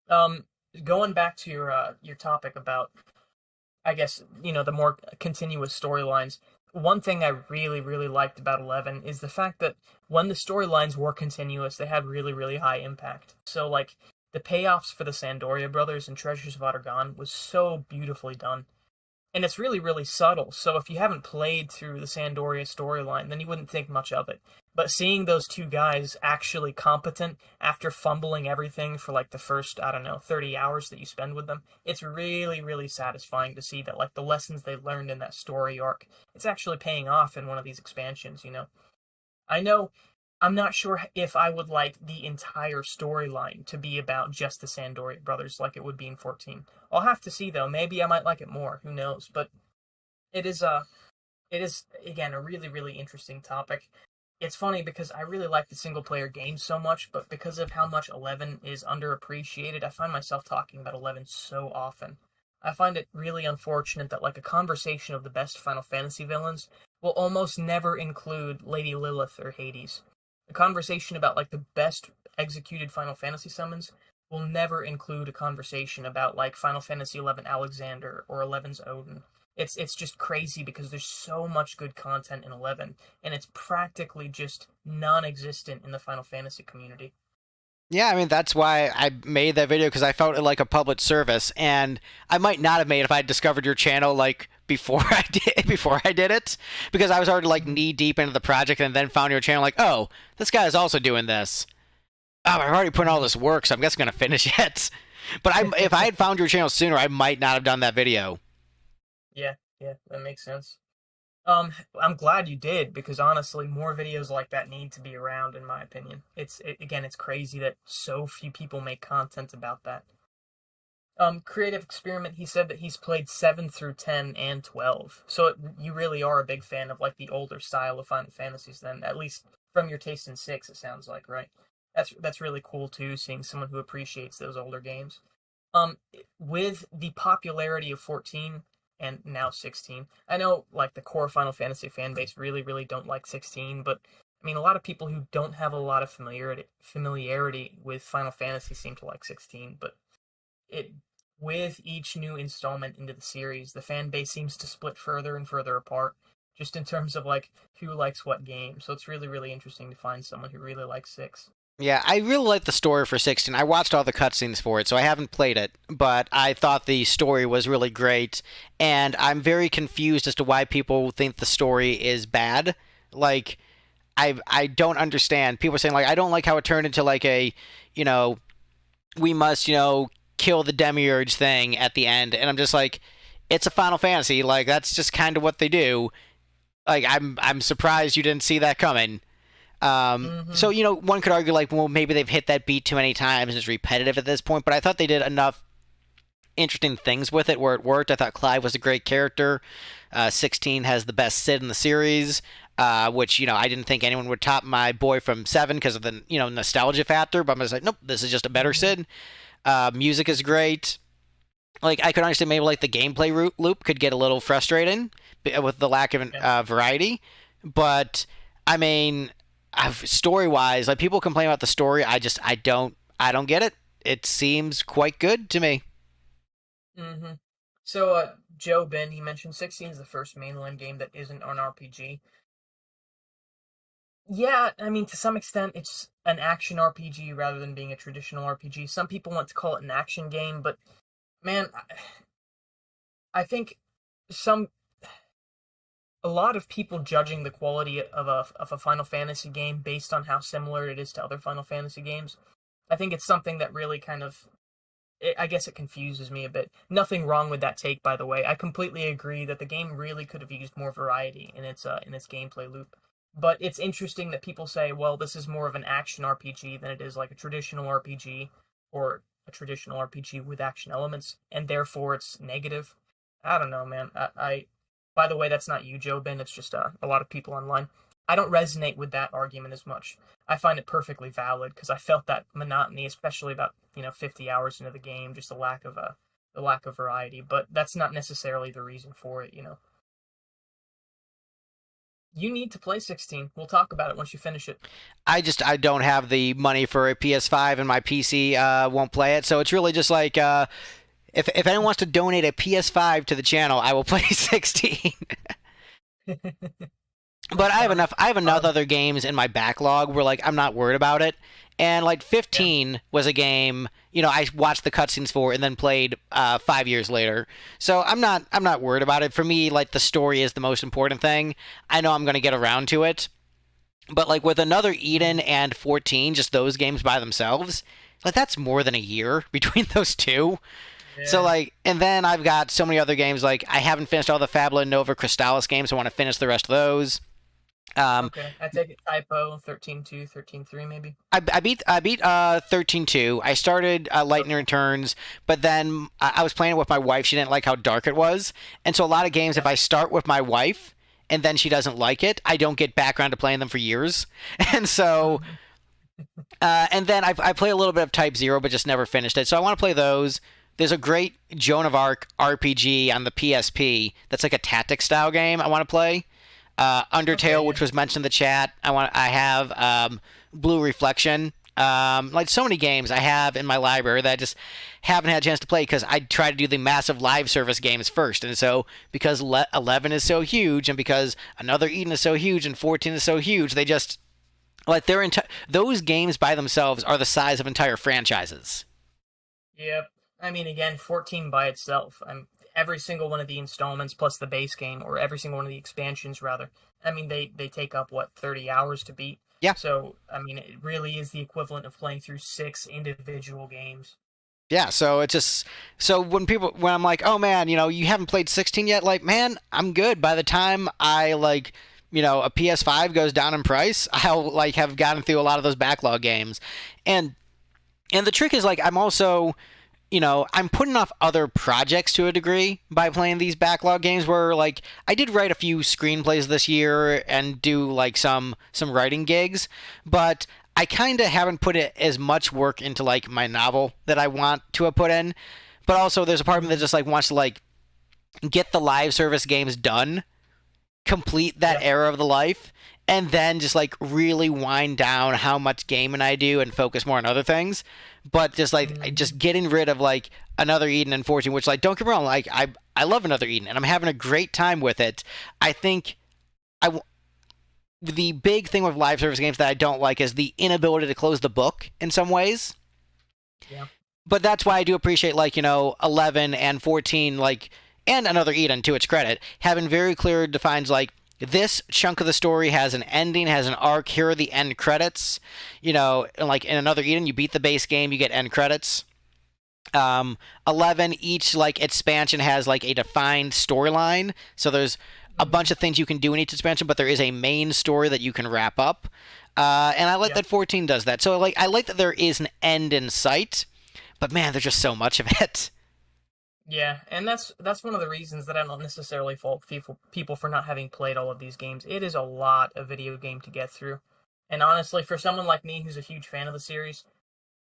Um, Going back to your topic about, I guess, the more continuous storylines. One thing I really, really liked about 11 is the fact that when the storylines were continuous, they had really, really high impact. So, like, the payoffs for the Sandoria brothers and Treasures of Ottergon was so beautifully done. And it's really, really subtle. So if you haven't played through the Sandoria storyline, then you wouldn't think much of it. But seeing those two guys actually competent after fumbling everything for like the first, I don't know, 30 hours that you spend with them, it's really, really satisfying to see that like the lessons they learned in that story arc, it's actually paying off in one of these expansions. I know I'm not sure if I would like the entire storyline to be about just the Sandoria brothers like it would be in 14. I'll have to see though. Maybe I might like it more. Who knows? But it is it is again a really, really interesting topic. It's funny because I really like the single player game so much, but because of how much 11 is underappreciated, I find myself talking about 11 so often. I find it really unfortunate that like a conversation of the best Final Fantasy villains will almost never include Lady Lilith or Hades. A conversation about like the best executed Final Fantasy summons will never include a conversation about like Final Fantasy 11 Alexander or 11's Odin. It's just crazy because there's so much good content in 11, and it's practically just non-existent in the Final Fantasy community. Yeah, I mean that's why I made that video because I felt it like a public service, and I might not have made it if I had discovered your channel like before I did it because I was already like Mhm. knee deep into the project and then found your channel like oh this guy is also doing this. Oh, I've already put in all Mhm. this work, so I'm just gonna finish it. But if I had found your channel sooner, I might not have done that video. Yeah, yeah, that makes sense. I'm glad you did because honestly, more videos like that need to be around, in my opinion. Again, it's crazy that so few people make content about that. Creative Experiment, he said that he's played 7 through 10 and 12. So you really are a big fan of like the older style of Final Fantasies then, at least from your taste in 6 it sounds like, right? That's really cool too, seeing someone who appreciates those older games. Um with the popularity of 14 and now 16. I know like the core Final Fantasy fan base really, really don't like 16, but I mean a lot of people who don't have a lot of familiarity with Final Fantasy seem to like 16, but it with each new installment into the series, the fan base seems to split further and further apart, just in terms of like who likes what game. So it's really, really interesting to find someone who really likes six. Yeah, I really like the story for 16. I watched all the cutscenes for it, so I haven't played it, but I thought the story was really great, and I'm very confused as to why people think the story is bad. Like, I don't understand. People are saying like I don't like how it turned into like a, you know, we must, kill the demiurge thing at the end, and I'm just like, it's a Final Fantasy, like that's just kind of what they do. Like I'm surprised you didn't see that coming. Hmm. So one could argue like, well, maybe they've hit that beat too many times, it's repetitive at this point. But I thought they did enough interesting things with it where it worked. I thought Clive was a great character. 16 has the best Sid in the series, which I didn't think anyone would top my boy from 7 because of the nostalgia factor. But I'm just like, nope, this is just a better Hmm. Sid. Music is great. Like I could understand maybe like the gameplay loop could get a little frustrating with the lack of Yeah. variety, but I mean, story wise, like people complain about the story. I don't get it. It seems quite good to me. Hmm. So, Joe Ben, he mentioned 16 is the first mainline game that isn't an RPG. Yeah, I mean, to some extent, it's an action RPG rather than being a traditional RPG. Some people want to call it an action game, but man, I think some a lot of people judging the quality of a Final Fantasy game based on how similar it is to other Final Fantasy games. I think it's something that really kind of I guess it confuses me a bit. Nothing wrong with that take, by the way. I completely agree that the game really could have used more variety in its gameplay loop. But it's interesting that people say, well, this is more of an action RPG than it is like a traditional RPG or a traditional RPG with action elements, and therefore it's negative. I don't know, man. By the way, that's not you, Joe Ben. It's just a lot of people online. I don't resonate with that argument as much. I find it perfectly valid because I felt that monotony, especially about 50 hours into the game, just the lack of variety. But that's not necessarily the reason for it. You need to play 16. We'll talk about it once you finish it. I don't have the money for a PS5 and my PC won't play it. So it's really just like if anyone wants to donate a PS5 to the channel, I will play 16. But That's fine. I have enough Um, other games in my backlog where like I'm not worried about it. And like yeah. 15 was a game, I watched the cutscenes for and then played 5 years later. So I'm not worried about it. For me, like the story is the most important thing. I know I'm gonna get around to it. But like with another Eden Mhm. and 14, just those games by themselves, like that's more than a year between those two. So Yeah. like, and then I've got so many other games. Like I haven't finished all the Fabula Nova Crystallis games. So I want to finish the rest of those. Um, Okay. I take it typo 13.2, 13.3 maybe. I beat 13.2. I started Lightning Okay. Returns, but then I was playing it with my wife. She didn't like how dark it was, and so a lot of games, if Yeah. I start with my wife and then she doesn't like it, I don't get back around to playing them for years. And so, Hmm. and then I play a little bit of Type Zero, but just never finished it. So I want to play those. There's a great Joan of Arc RPG on the PSP that's like a tactic style game I want to play. Okay. Undertale, Yeah. which was mentioned in the chat. I have Blue Reflection. Like so many games I have in my library that I just haven't had a chance to play because I try to do the massive live service games first. And so because 11 is so huge and because Another Eden is so huge and 14 is so huge, they just like those games by themselves are the size of entire franchises. Yep. I mean, again, 14 by itself. Every single one of the installments plus the base game, or every single one of the expansions, rather. I mean, they take up what 30 hours to beat. Yeah. So, I mean, it really is the equivalent of playing through 6 individual games. Yeah, so it's just so when I'm like, oh man, you haven't played 16 yet, like man, I'm good. By the time I like, a PS5 goes down in price, I'll like have gotten through a lot of those backlog games, and the trick is like I'm also, I'm putting off other projects to a degree by playing these backlog games. Where like I did write a few screenplays this year and do like some writing gigs, but I kind of haven't put it as much work into like my novel that I want to have put in. But also, there's a part of me that Hmm. just like wants to like get the live service games done, complete that Yeah. era of the life, and then just like really wind down how much gaming I do and focus more on other things. But just like Hmm. just getting rid of like Another Eden and 14, which like don't get me wrong, like I love Another Eden and I'm having a great time with it. I think I the big thing with live service games that I don't like is the inability to close the book in some ways. Yeah. But that's why I do appreciate like 11 and 14 like and Another Eden to its credit having very clear defines like this chunk of the story has an ending, has an arc. Here are the end credits. Like in another Eden, you beat the base game, you get end credits. 11, each like expansion has like a defined storyline. So there's a bunch of things you can do in each expansion, but there is a main story that you can wrap up. And I like that 14 does that. So like I like that there is an end in sight, but man, there's just so much of it. Yeah, and that's one of the reasons that I don't necessarily fault people for not having played all of these games. It is a lot of video game to get through. And honestly, for someone like me who's a huge fan of the series,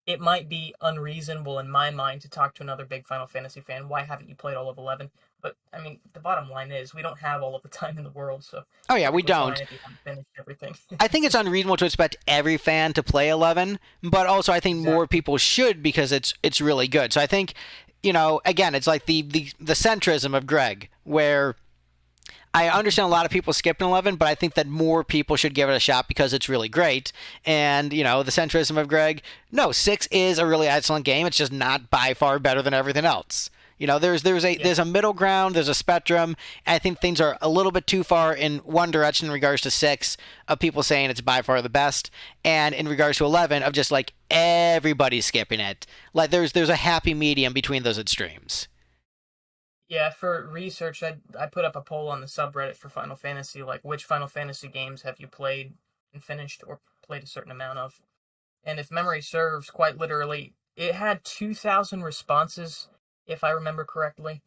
it might be unreasonable in my mind to talk to another big Final Fantasy fan. Why haven't you played all of 11? But I mean, the bottom line is we don't have all of the time in the world, so Oh yeah, we don't. if you haven't finished everything. I think it's unreasonable to expect every fan to play 11, but also I think more people should because it's really good. So I think, again, it's like the centrism of Greg, where I understand a lot of people skipping 11, but I think that more people should give it a shot because it's really great. And, the centrism of Greg, no, 6 is a really excellent game. It's just not by far better than everything else. There's a middle ground, there's a spectrum, and I think things are a little bit too far in one direction in regards to 6 of people saying it's by far the best, and in regards to 11 of just like everybody skipping it. Like there's a happy medium between those extremes. Yeah, for research, I put up a poll on the subreddit for Final Fantasy, like which Final Fantasy games have you played and finished or played a certain amount of. And if memory serves, quite literally, it had 2,000 responses, if I remember correctly.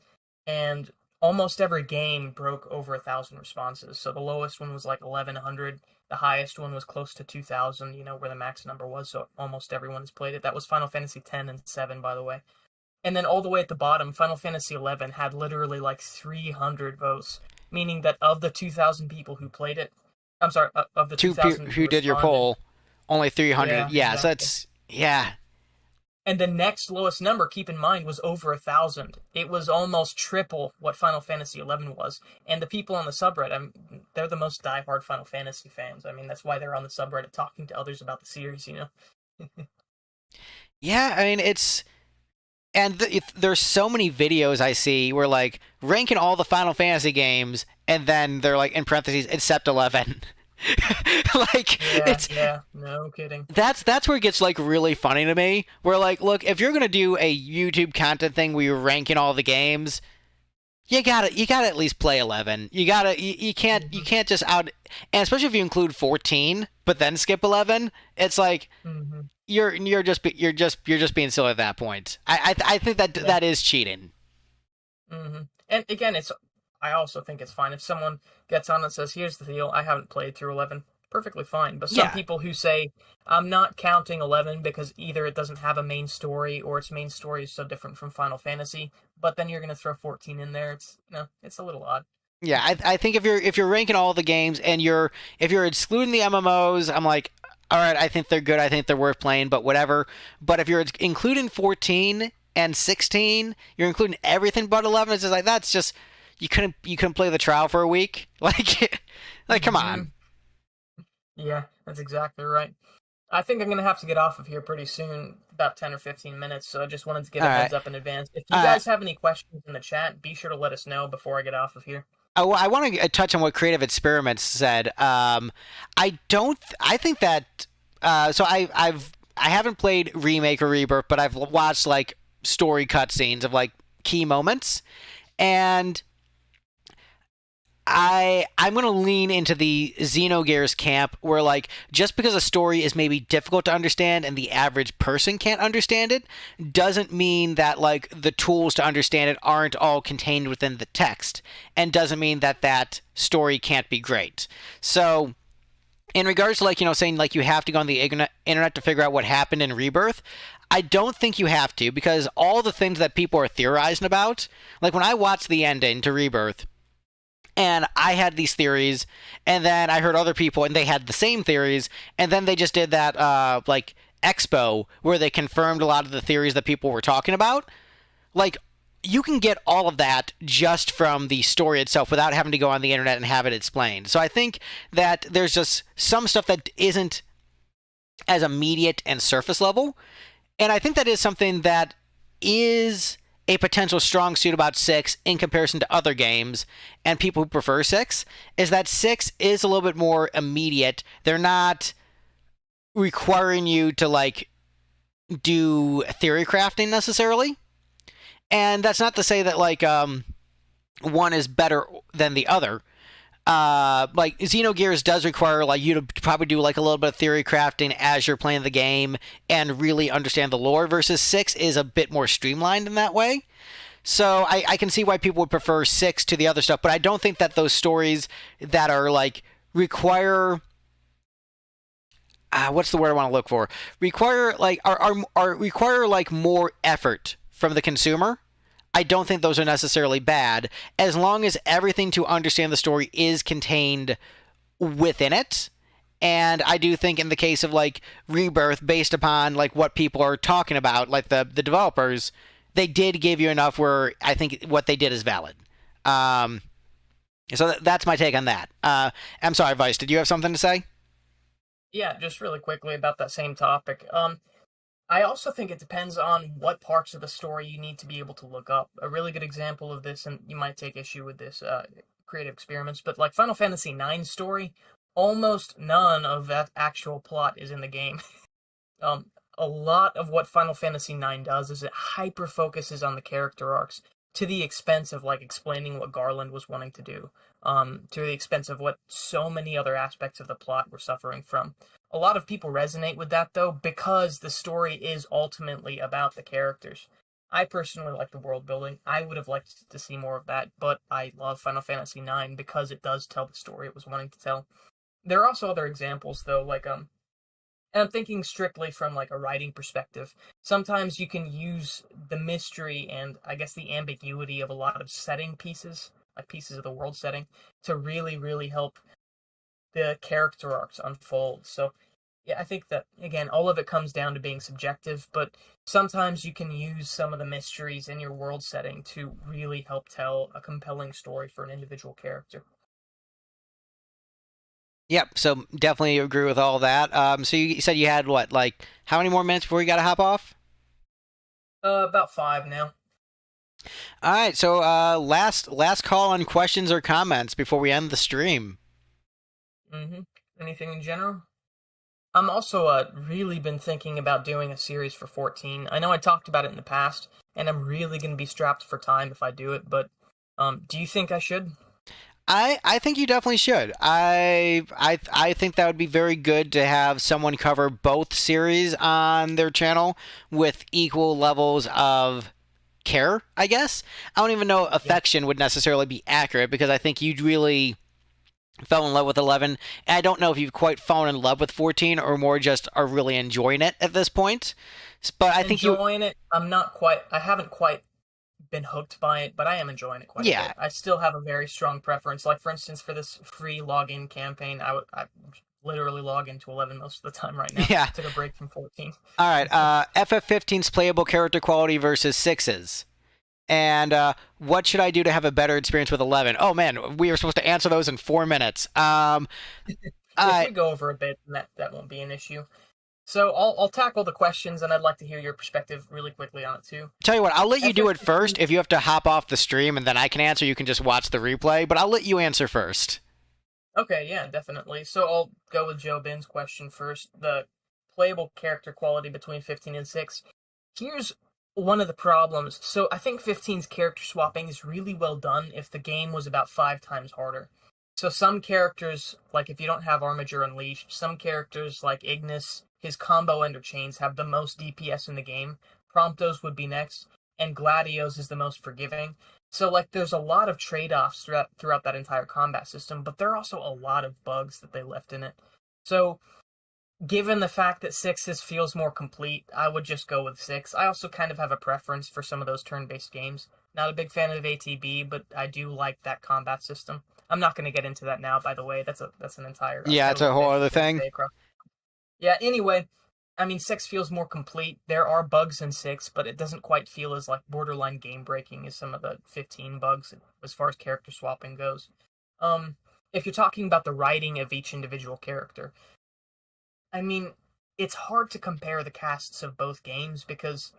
And almost every game broke over 1,000 responses. So the lowest one was like 1,100. The highest one was close to 2,000, where the max number was. So almost everyone has played it. That was Final Fantasy X and 7, by the way. And then all the way at the bottom, Final Fantasy XI had literally like 300 votes, meaning that of the 2,000 people who played it, I'm sorry, of the 2,000 who did your poll, only 300. Yeah, exactly. So that's, yeah. And the next lowest number, keep in mind, was over 1,000. It was almost triple what Final Fantasy XI was. And the people on the subreddit, they're the most diehard Final Fantasy fans. I mean, that's why they're on the subreddit talking to others about the series, Yeah, I mean, it's... And there's so many videos I see where like ranking all the Final Fantasy games, and then they're like in parentheses except 11. Like yeah, no kidding. That's where it gets like really funny to me. Where like, look, if you're gonna do a YouTube content thing where you're ranking all the games, you gotta at least play 11. You can't just out, and especially if you include 14, but then skip 11. It's like. Mm-hmm. You're just being silly at that point. I think that is cheating. Mm-hmm. And again, I also think it's fine if someone gets on and says, "Here's the deal: I haven't played through 11." Perfectly fine. But some people who say, "I'm not counting 11 because either it doesn't have a main story or its main story is so different from Final Fantasy," but then you're going to throw 14 in there. It's a little odd. Yeah, I think if you're ranking all the games and if you're excluding the MMOs, I'm like, all right, I think they're good. I think they're worth playing, but whatever. But if you're including 14 and 16, you're including everything but 11. It's just like that's just you couldn't play the trial for a week. Like come on. Yeah, that's exactly right. I think I'm gonna have to get off of here pretty soon, about 10 or 15 minutes. So I just wanted to get a heads up in advance. If you guys have any questions in the chat, be sure to let us know before I get off of here. Oh, I want to touch on what Creative Experiments said. I think that. So I haven't played Remake or Rebirth, but I've watched like story cutscenes of like key moments, and I'm going to lean into the Xenogears camp where like just because a story is maybe difficult to understand and the average person can't understand it doesn't mean that like the tools to understand it aren't all contained within the text, and doesn't mean that story can't be great. So in regards to like, saying like you have to go on the internet to figure out what happened in Rebirth, I don't think you have to, because all the things that people are theorizing about, like when I watched the ending to Rebirth, and I had these theories, and then I heard other people, and they had the same theories, and then they just did that, like, expo, where they confirmed a lot of the theories that people were talking about. Like, you can get all of that just from the story itself without having to go on the internet and have it explained. So I think that there's just some stuff that isn't as immediate and surface level, and I think that is something that is a potential strong suit about 6 in comparison to other games and people who prefer 6 is that 6 is a little bit more immediate. They're not requiring you to like do theory crafting necessarily. And that's not to say that like one is better than the other. Like Xenogears does require like you to probably do like a little bit of theory crafting as you're playing the game and really understand the lore, versus 6 is a bit more streamlined in that way. So I can see why people would prefer 6 to the other stuff, but I don't think that those stories that are like require what's the word I want to look for? Require like are require like more effort from the consumer. I don't think those are necessarily bad, as long as everything to understand the story is contained within it. And I do think in the case of like Rebirth, based upon like what people are talking about, like the developers, they did give you enough where I think what they did is valid. So that's my take on that. I'm sorry, Vice, did you have something to say? Yeah, just really quickly about that same topic. I also think it depends on what parts of the story you need to be able to look up. A really good example of this, and you might take issue with this, creative experiments, but like Final Fantasy IX story, almost none of that actual plot is in the game. Um, a lot of what Final Fantasy IX does is it hyper focuses on the character arcs to the expense of like explaining what Garland was wanting to do. To the expense of what so many other aspects of the plot were suffering from. A lot of people resonate with that though because the story is ultimately about the characters. I personally like the world building. I would have liked to see more of that, but I love Final Fantasy IX because it does tell the story it was wanting to tell. There are also other examples though, like and I'm thinking strictly from like a writing perspective. Sometimes you can use the mystery and I guess the ambiguity of a lot of setting pieces, like pieces of the world setting, to really, really help the character arcs unfold. So yeah, I think that again, all of it comes down to being subjective, but sometimes you can use some of the mysteries in your world setting to really help tell a compelling story for an individual character. Yep, so definitely agree with all that. So you said you had what, like, how many more minutes before you got to hop off? About 5 now. All right, so last call on questions or comments before we end the stream. Mm-hmm. Anything in general? I'm also really been thinking about doing a series for 14. I know I talked about it in the past, and I'm really going to be strapped for time if I do it, but do you think I should? I think you definitely should. I think that would be very good to have someone cover both series on their channel with equal levels of care, I guess. I don't even know if Yeah. affection would necessarily be accurate, because I think you'd really fell in love with 11. And I don't know if you've quite fallen in love with 14 or more just are really enjoying it at this point. But I think you, Enjoying it. I'm not quite, I haven't quite been hooked by it, but I am enjoying it quite a yeah, bit. I still have a very strong preference. Like, for instance, for this free login campaign, I literally log into 11 most of the time right now. yeah. Took a break from 14. All right, FF15's playable character quality versus 6's. And what should I do to have a better experience with 11? Oh man, we were supposed to answer those in 4 minutes. If I we go over a bit, then that won't be an issue. So I'll tackle the questions, and I'd like to hear your perspective really quickly on it too. tell you what, I'll let you do it first. FF15. If you have to hop off the stream and then I can answer, you can just watch the replay. But I'll let you answer first. Okay, yeah, definitely. So I'll go with Joe Bin's question first. The playable character quality between 15 and 6. Here's one of the problems. So I think 15's character swapping is really well done if the game was about 5 times harder. So some characters, like if you don't have Armiger Unleashed, some characters like Ignis, his combo ender chains have the most DPS in the game. Promptos would be next, and Gladios is the most forgiving. So like there's a lot of trade-offs throughout that entire combat system, but there are also a lot of bugs that they left in it. So given the fact that sixes feels more complete, I would just go with 6. I also kind of have a preference for some of those turn-based games. Not a big fan of ATB, but I do like that combat system. I'm not going to get into that now, by the way. That's an entire Yeah, it's a totally whole other different thing. day across. Yeah. Anyway, I mean, 6 feels more complete. There are bugs in 6, but it doesn't quite feel as like borderline game breaking as some of the 15 bugs as far as character swapping goes. Um, if you're talking about the writing of each individual character, I mean, it's hard to compare the casts of both games because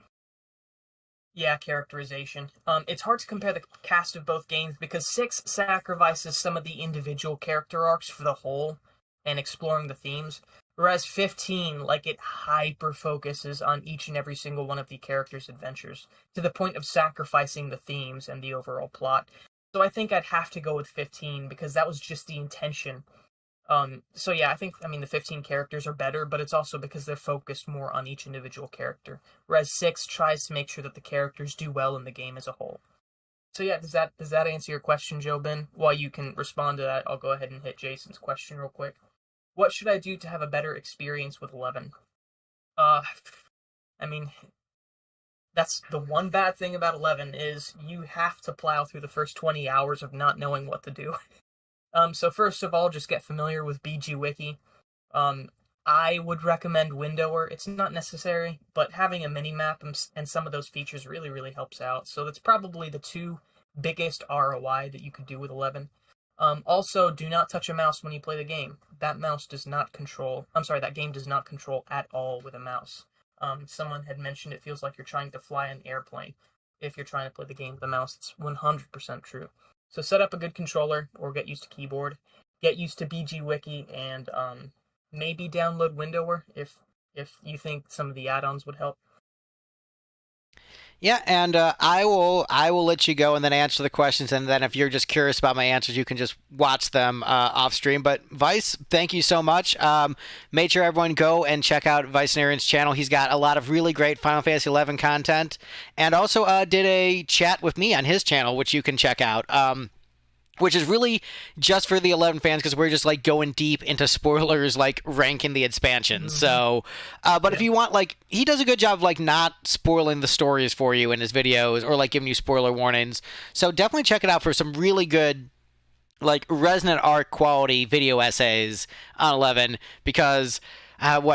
Yeah, characterization. It's hard to compare the cast of both games because 6 sacrifices some of the individual character arcs for the whole and exploring the themes, whereas 15, like, it hyper focuses on each and every single one of the characters' adventures to the point of sacrificing the themes and the overall plot. So I think I'd have to go with 15 because that was just the intention. So yeah, I mean, the 15 characters are better, but it's also because they're focused more on each individual character. Whereas 6 tries to make sure that the characters do well in the game as a whole. So yeah, does that answer your question, Joe Ben? While you can respond to that, I'll go ahead and hit Jason's question real quick. What should I do to have a better experience with 11? Uh, I mean, that's the one bad thing about 11 is you have to plow through the first 20 hours of not knowing what to do. So first of all, just get familiar with BG Wiki. I would recommend Windower. It's not necessary, but having a mini-map and some of those features really, really helps out. So that's probably the two biggest ROI that you could do with 11. Also, do not touch a mouse when you play the game. That game does not control at all with a mouse. Someone had mentioned it feels like you're trying to fly an airplane if you're trying to play the game with a mouse. It's 100% true. So set up a good controller or get used to keyboard. Get used to BG Wiki and maybe download Windower if you think some of the add-ons would help. Yeah, and I will let you go and then answer the questions, and then if you're just curious about my answers, you can just watch them off stream. But Vice, thank you so much. Made sure everyone go and check out Vicenarian's channel. He's got a lot of really great Final Fantasy XI content, and also did a chat with me on his channel, which you can check out. Which is really just for the 11 fans because we're just like going deep into spoilers, like ranking the expansion. So, but if you want, like, he does a good job of like not spoiling the stories for you in his videos or like giving you spoiler warnings. So definitely check it out for some really good, like, resonant arc quality video essays on 11 because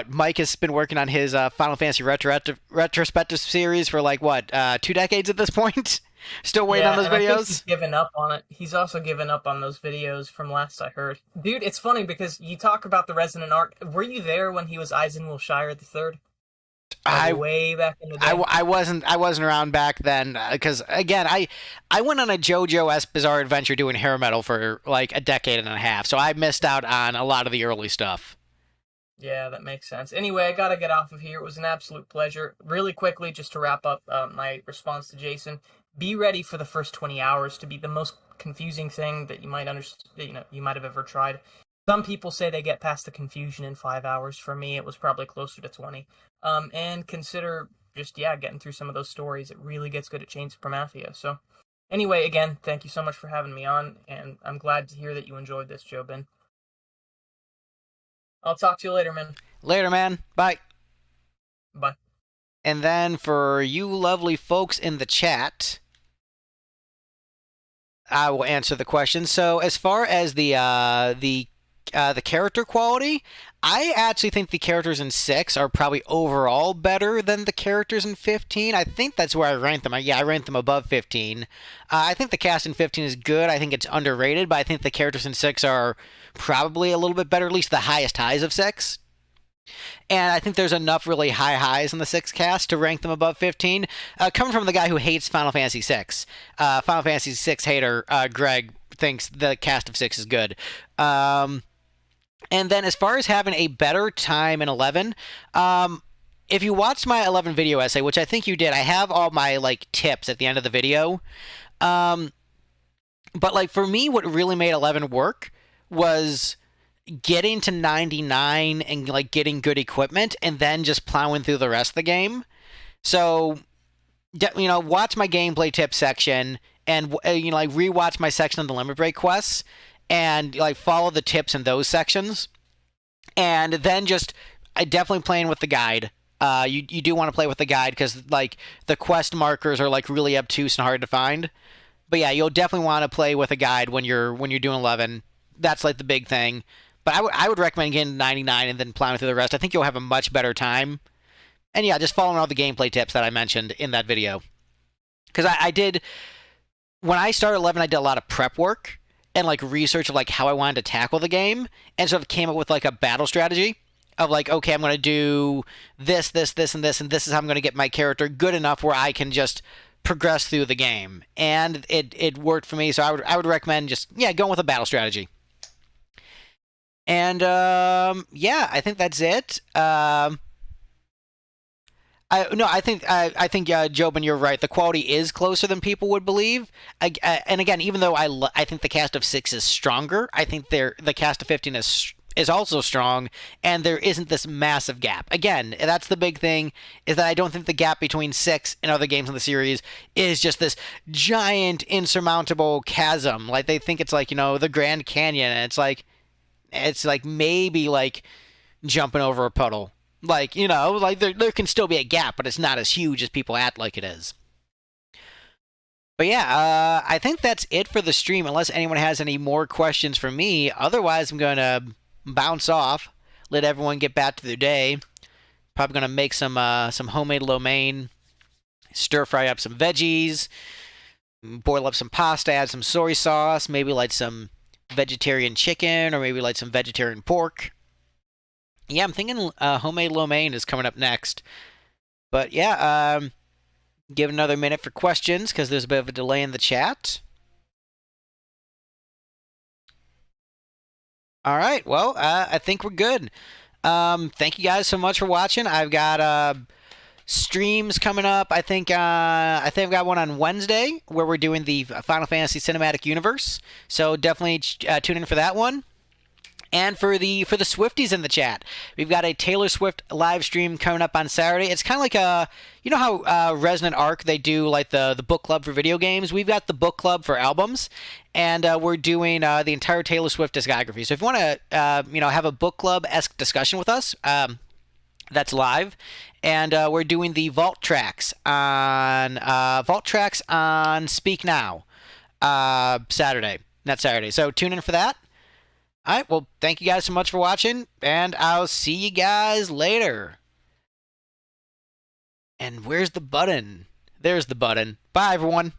Mike has been working on his Final Fantasy retrospective series for like 2 decades at this point. Still waiting on those videos? I think he's given up on it. He's also given up on those videos from last I heard. Dude, it's funny because you talk about the resonant arc. Were you there when he was Eisenwell Shire III? Way back in the day. I wasn't around back then because again I went on a JoJo-esque Bizarre Adventure doing hair metal for like a decade and a half, so I missed out on a lot of the early stuff. Yeah, that makes sense. Anyway, I gotta get off of here. It was an absolute pleasure. Really quickly, just to wrap up my response to Jason. Be ready for the first 20 hours to be the most confusing thing that you might you might have ever tried. Some people say they get past the confusion in 5 hours. For me, it was probably closer to 20. And consider just, getting through some of those stories. It really gets good at Chains of Promathia. So, anyway, again, thank you so much for having me on, and I'm glad to hear that you enjoyed this, Joe Ben. I'll talk to you later, man. Later, man. Bye. Bye. And then for you lovely folks in the chat, I will answer the question. So as far as the character quality, I actually think the characters in 6 are probably overall better than the characters in 15. I think that's where I rank them. I rank them above 15. I think the cast in 15 is good. I think it's underrated, but I think the characters in 6 are probably a little bit better, at least the highest highs of 6. And I think there's enough really high highs in the 6 cast to rank them above 15. Coming from the guy who hates Final Fantasy VI. Final Fantasy VI hater Greg thinks the cast of 6 is good. And then as far as having a better time in 11, if you watched my 11 video essay, which I think you did, I have all my like tips at the end of the video. But like for me, what really made 11 work was getting to 99 and like getting good equipment and then just plowing through the rest of the game. So, watch my gameplay tips section and like rewatch my section on the limit break quests and like follow the tips in those sections. And then just definitely playing with the guide. You do want to play with the guide because like the quest markers are like really obtuse and hard to find. But yeah, you'll definitely want to play with a guide when you're doing 11. That's like the big thing. But I would recommend getting 99 and then plowing through the rest. I think you'll have a much better time. And yeah, just following all the gameplay tips that I mentioned in that video. Because I did, when I started 11, I did a lot of prep work and like research of like how I wanted to tackle the game. And sort of came up with like a battle strategy of like, okay, I'm going to do this, and this, and this is how I'm going to get my character good enough where I can just progress through the game, and it worked for me. So I would recommend just going with a battle strategy. And yeah, I think that's it. I think Jobin, you're right. The quality is closer than people would believe. And again, even though I think the cast of 6 is stronger, I think the cast of 15 is also strong, and there isn't this massive gap. Again, that's the big thing, is that I don't think the gap between 6 and other games in the series is just this giant insurmountable chasm. Like, they think it's like, the Grand Canyon, and it's like maybe like jumping over a puddle. Like, like there can still be a gap, but it's not as huge as people act like it is. But yeah, I think that's it for the stream, unless anyone has any more questions for me. Otherwise, I'm going to bounce off, let everyone get back to their day. Probably going to make some homemade lo mein, stir fry up some veggies, boil up some pasta, add some soy sauce, maybe like some vegetarian chicken, or maybe like some vegetarian pork. Yeah, I'm thinking homemade lo mein is coming up next. But yeah, give another minute for questions, because there's a bit of a delay in the chat. All right, well, I think we're good. Thank you guys so much for watching. I've got streams coming up. I think I've got one on Wednesday where we're doing the Final Fantasy Cinematic Universe. So definitely tune in for that one. And for the Swifties in the chat, we've got a Taylor Swift live stream coming up on Saturday. It's kind of like how Resonant Arc, they do like the book club for video games. We've got the book club for albums, and we're doing the entire Taylor Swift discography. So if you want to have a book club-esque discussion with us, that's live, and we're doing the vault tracks on Speak Now Saturday. Not Saturday. So tune in for that. All right, well, thank you guys so much for watching, and I'll see you guys later. And where's the button? There's the button. Bye, everyone.